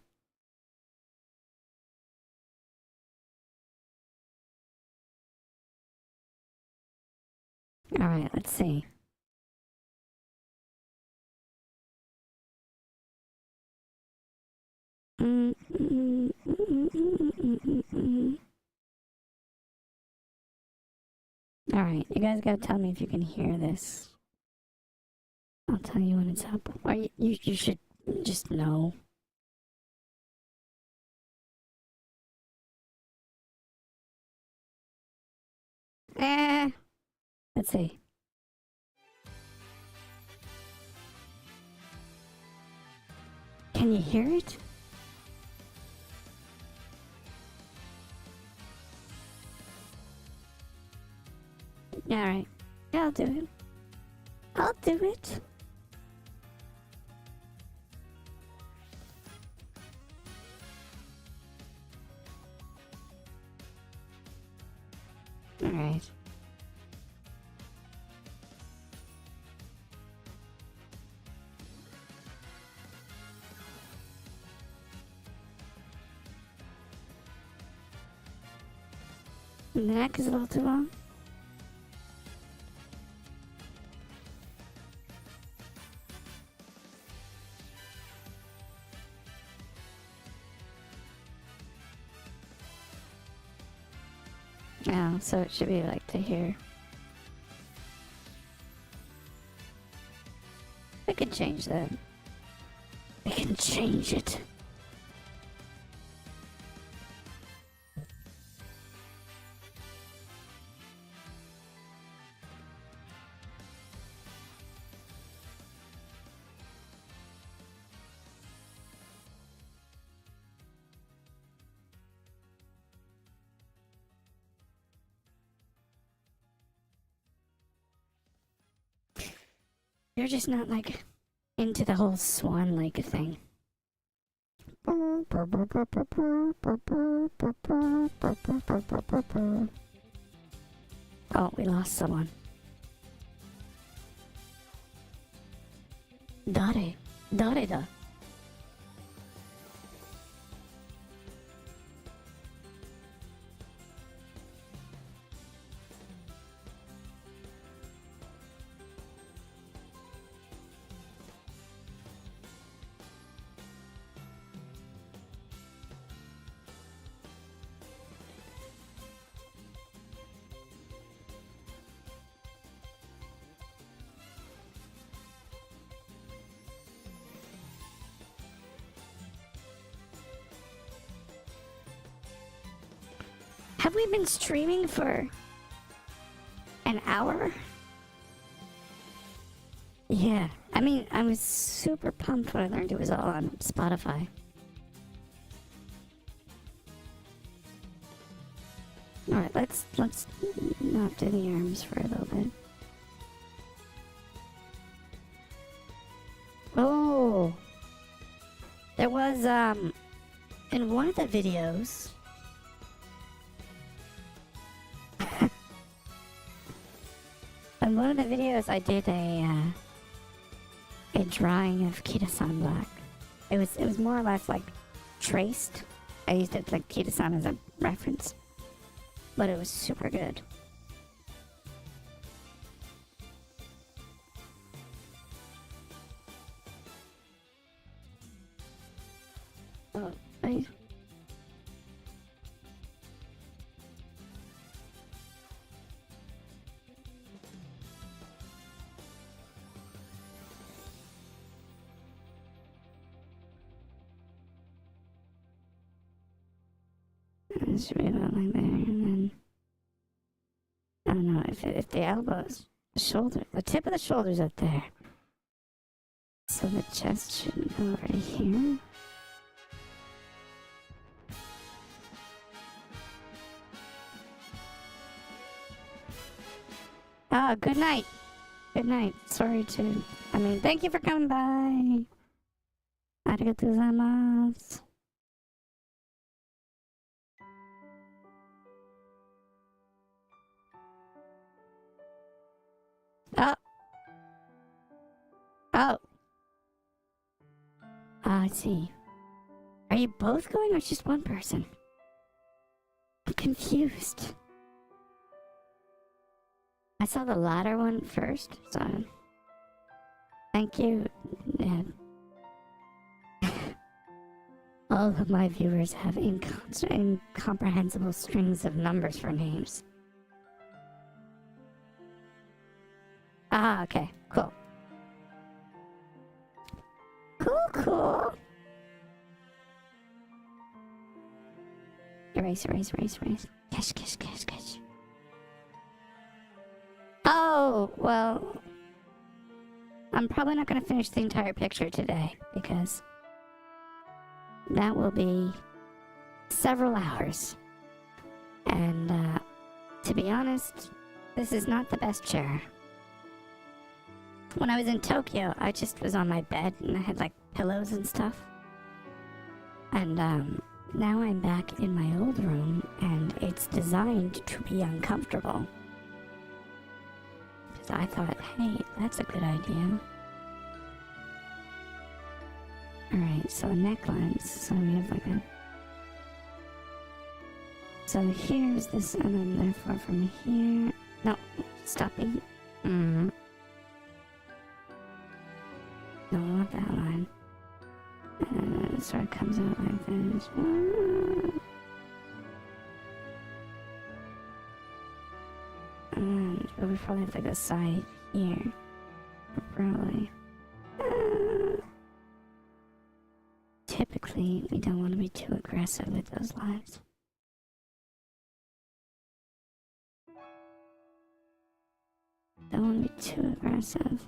Alright, let's see. Alright, you guys gotta tell me if you can hear this. I'll tell you when it's up. Or you should just know. Let's see. Can you hear it? Alright. Yeah, I'll do it. I'll do it. Alright. The neck is a little too long. Oh, so it should be like to here. We can change that. We can change it. You're just not like into the whole swan lake thing. Oh, we lost someone. Dare. Dare da. Have we been streaming for an hour? Yeah. I mean, I was super pumped when I learned it was all on Spotify. Alright, let's not do the arms for a little bit. Oh! There was, in one of the videos... In one of the videos, I did a drawing of Kita-san Black. It was more or less like traced. I used it like Kita-san as a reference, but it was super good. Oh, wait. It should be about like there, and then I don't know if the elbows, the shoulder, the tip of the shoulder's up there, so the chest shouldn't go right here. Ah, good night. Good night. Sorry to. I mean, thank you for coming by. Arigatou gozaimasu. Oh. Oh. I see. Are you both going or just one person? I'm confused. I saw the latter one first, so thank you. Yeah. All of my viewers have incomprehensible strings of numbers for names. Ah, okay, cool. Cool. Erase. Cash. Oh, well, I'm probably not going to finish the entire picture today because that will be several hours. And to be honest, this is not the best chair. When I was in Tokyo, I just was on my bed and I had like pillows and stuff. And now I'm back in my old room and it's designed to be uncomfortable. Because I thought, hey, that's a good idea. Alright, so necklines. So we have like a... So here's this, and then therefore from here... No, stopping. Don't want that line. And it sort of comes out like this. But we probably have to go side here. Probably. Typically, we don't want to be too aggressive with those lines. Don't want to be too aggressive.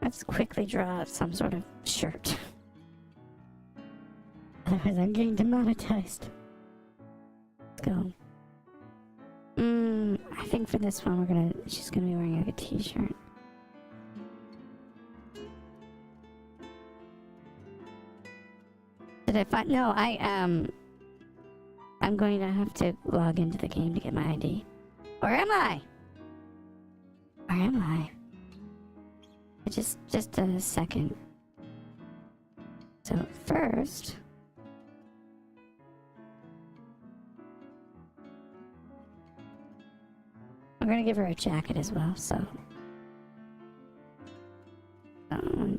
Let's quickly draw some sort of shirt. Otherwise I'm getting demonetized. Let's go. I think for this one she's gonna be wearing like a t-shirt. Did I find, no, I'm going to have to log into the game to get my ID. Or am I? Just a second. So first, I'm gonna give her a jacket as well, so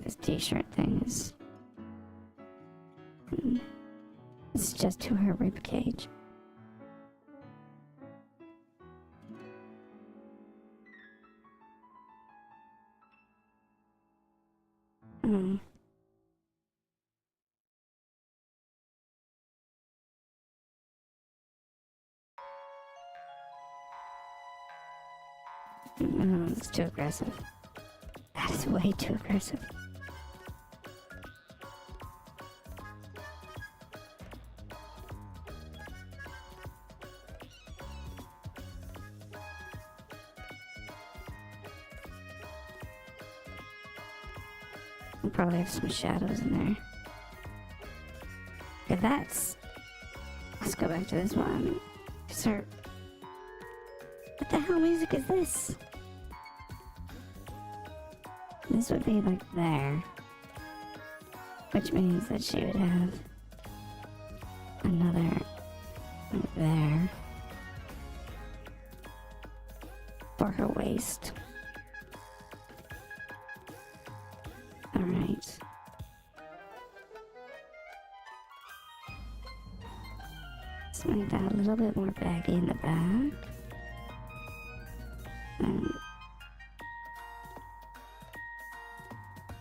this t-shirt thing is it's just to her rib cage. It's too aggressive. That is way too aggressive. We'll probably have some shadows in there. Okay, let's go back to this one. Sir, what the hell music is this? This would be like there. Which means that she would have another like there. paste. Alright. Let's make that a little bit more baggy in the back. And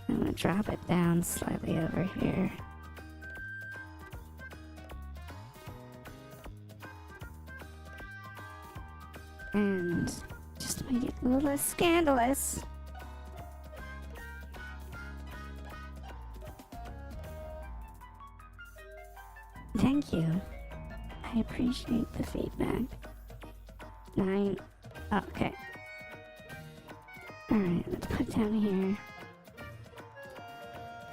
I'm gonna drop it down slightly over here. And just to make it a little less scandalous. Thank you. I appreciate the feedback. 9. Oh, okay. Alright, let's put it down here.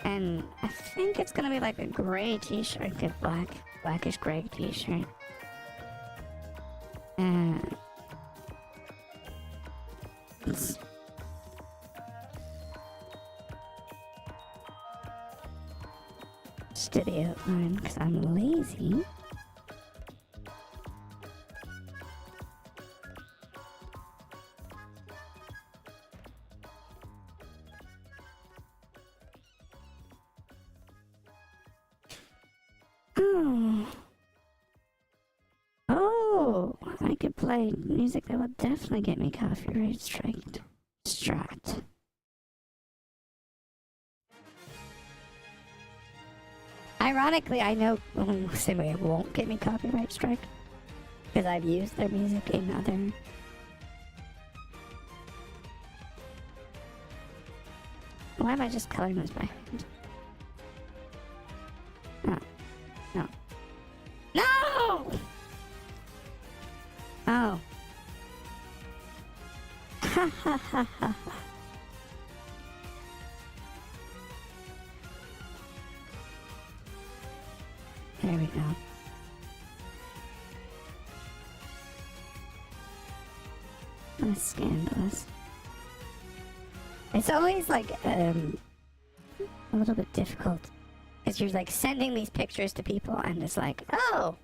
And I think it's gonna be like a gray t-shirt. Get blackish gray t-shirt. And let's do the outline because I'm lazy. Oh, I could play music that would definitely get me copyright striked. Strat. Ironically, I know Simway it won't get me copyright strike because I've used their music in other. Why am I just coloring this by hand? No. No. No! Oh. Ha ha ha ha. There we go. What a scandalous. It's always like a little bit difficult because you're like sending these pictures to people and it's like, oh,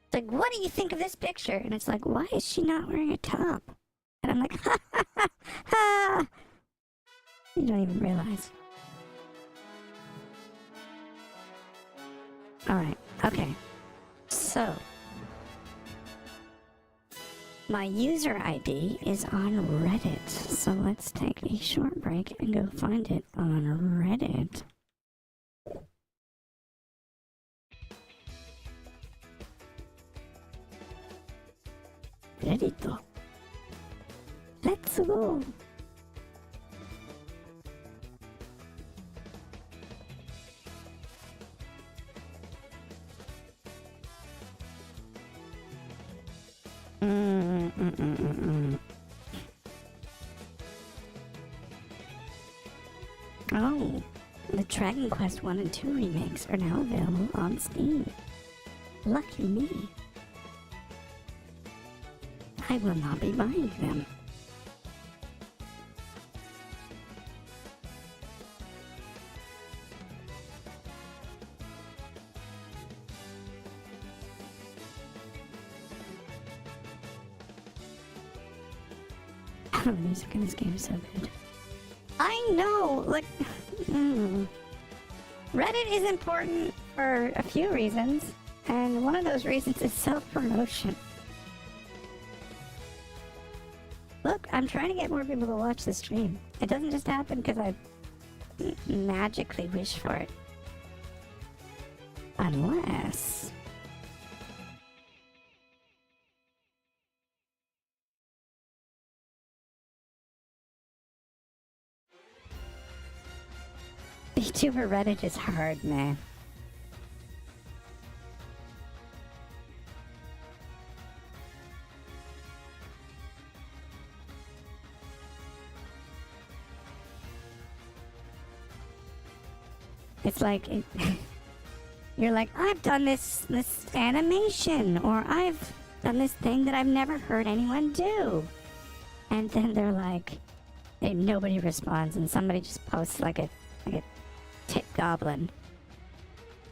it's like, what do you think of this picture? And it's like, why is she not wearing a top? And I'm like, ha ha ha ha. You don't even realize. Alright, okay. So, my user ID is on Reddit. So let's take a short break and go find it on Reddit. Reddit. Let's go. Oh, the Dragon Quest 1 and 2 remakes are now available on Steam. Lucky me. I will not be buying them. The music in this game is so good. I know, like, Reddit is important for a few reasons, and one of those reasons is self-promotion. Look, I'm trying to get more people to watch the stream. It doesn't just happen because I magically wish for it. Unless... VTuber Reddit is hard, man. It's like, you're like, I've done this animation, or I've done this thing that I've never heard anyone do. And then they're like, nobody responds, and somebody just posts like a tit goblin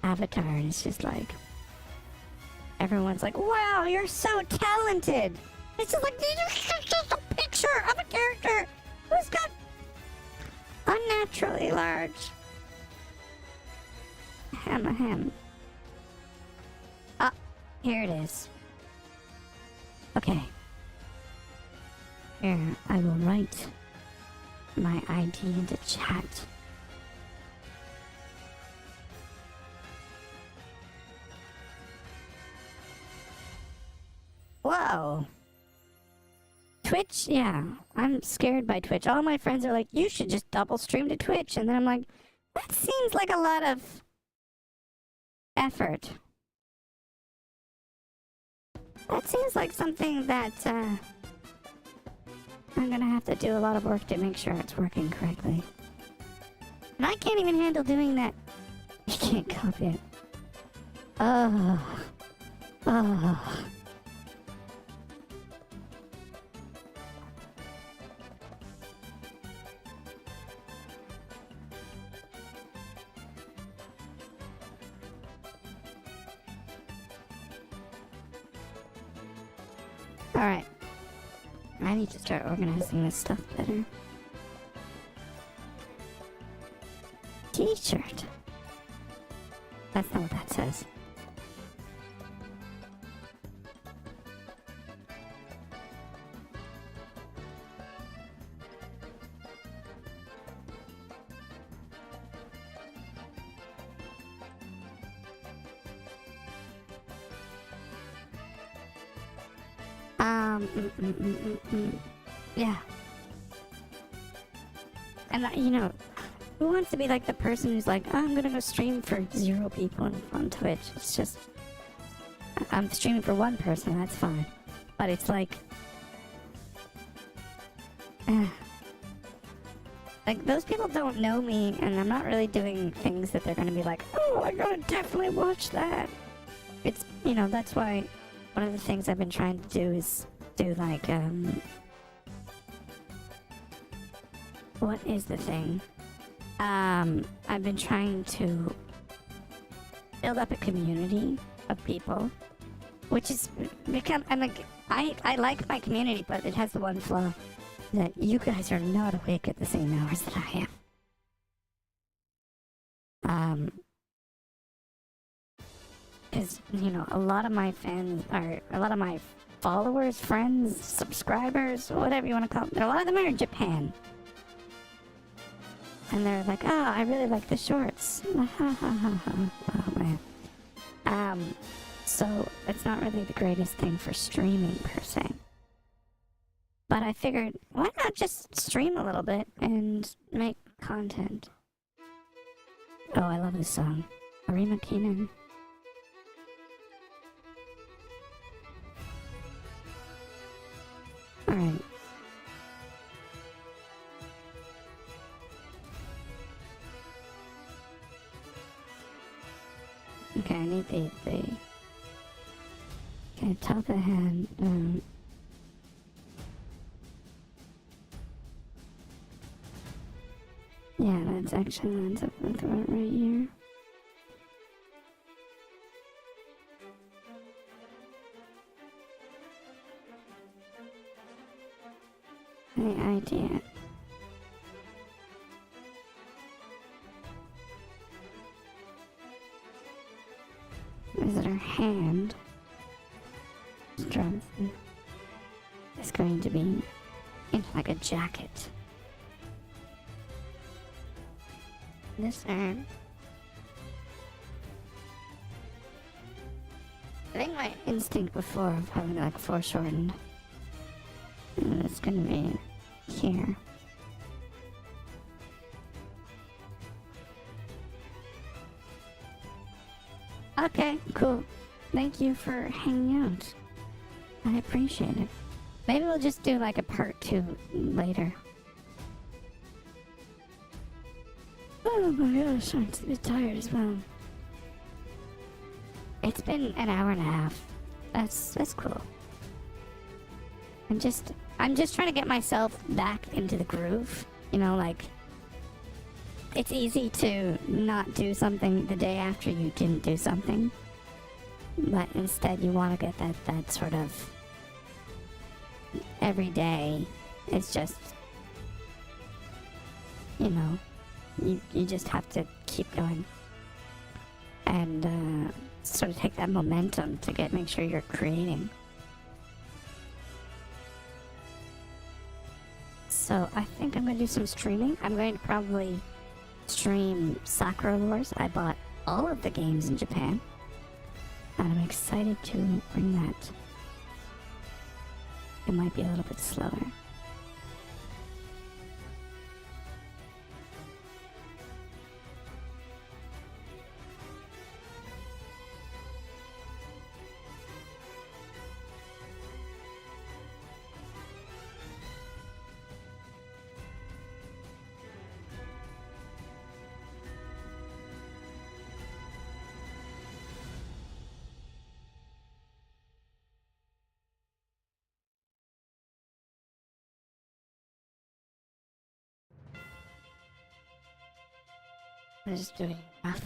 avatar, and it's just like, everyone's like, wow, you're so talented. It's just like, it's just a picture. picture of a character who's got unnaturally large hem. Ah, here it is. Okay. Here, I will write my ID into chat. Whoa. Twitch? Yeah, I'm scared by Twitch. All my friends are like, you should just double stream to Twitch. And then I'm like, that seems like a lot of effort. That seems like something that I'm gonna have to do a lot of work to make sure it's working correctly. And I can't even handle doing that. You can't copy it. Oh. Alright. I need to start organizing this stuff better. T-shirt. That's not what that says. Yeah. And you know, who wants to be like the person who's like, oh, I'm gonna go stream for 0 people on Twitch? It's just, I'm streaming for 1 person, that's fine. But it's like, like those people don't know me, and I'm not really doing things that they're gonna be like, oh, I'm gonna definitely watch that. It's, you know, that's why one of the things I've been trying to do is do like, what is the thing? I've been trying to build up a community of people, which is become, I like my community, but it has the one flaw that you guys are not awake at the same hours that I am. Because, you know, a lot of my followers, friends, subscribers, whatever you want to call them, a lot of them are in Japan. And they're like, oh, I really like the shorts. Oh, man. So it's not really the greatest thing for streaming, per se. But I figured, why not just stream a little bit and make content? Oh, I love this song. Arima Keenan. Alright. Okay, I need the okay, top of the head, yeah, that's actually lines up with what right here. The idea. Is that her hand Johnson is going to be in like a jacket. This arm. I think my instinct before of having like foreshortened. And it's gonna be here. Okay, cool. Thank you for hanging out. I appreciate it. Maybe we'll just do like a part 2 later. Oh my gosh, I'm a bit tired as well. It's been an hour and a half. That's cool. I'm just trying to get myself back into the groove. You know, like, it's easy to not do something the day after you didn't do something. But instead you want to get that sort of every day It's just, you know, you just have to keep going and sort of take that momentum to make sure you're creating. So I think I'm going to do some streaming. I'm going to probably stream Sakura Wars. I bought all of the games in Japan, and I'm excited to bring that. It might be a little bit slower. I'm just doing enough.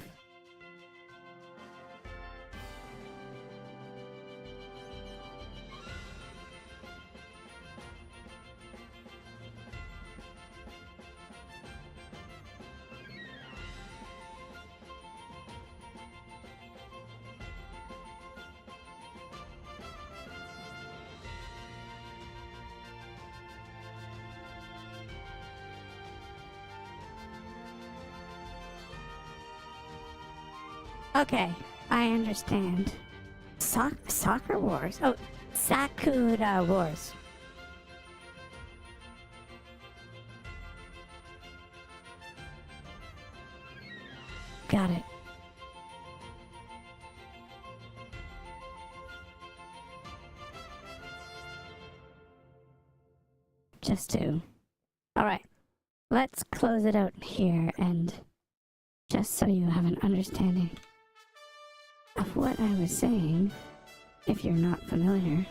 Okay, I understand. Soccer Wars? Oh, Sakura Wars. Got it. Just to... Alright, let's close it out here, and just so you have an understanding of what I was saying, if you're not familiar,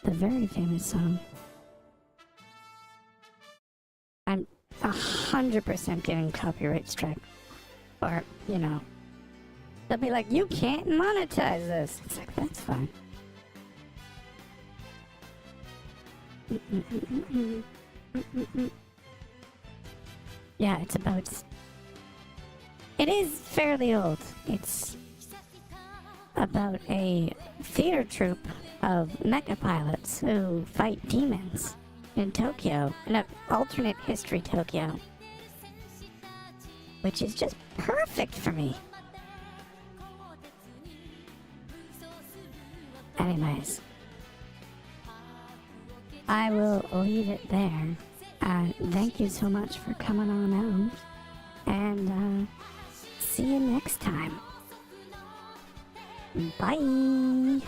the very famous song. I'm 100% getting copyright strike. Or, you know, they'll be like, you can't monetize this. It's like, that's fine. Yeah, it's about... It is fairly old. It's about a theater troupe of mecha pilots who fight demons in Tokyo, in an alternate history Tokyo, which is just perfect for me. Anyways, I will leave it there. Thank you so much for coming on out, and see you next time. Bye!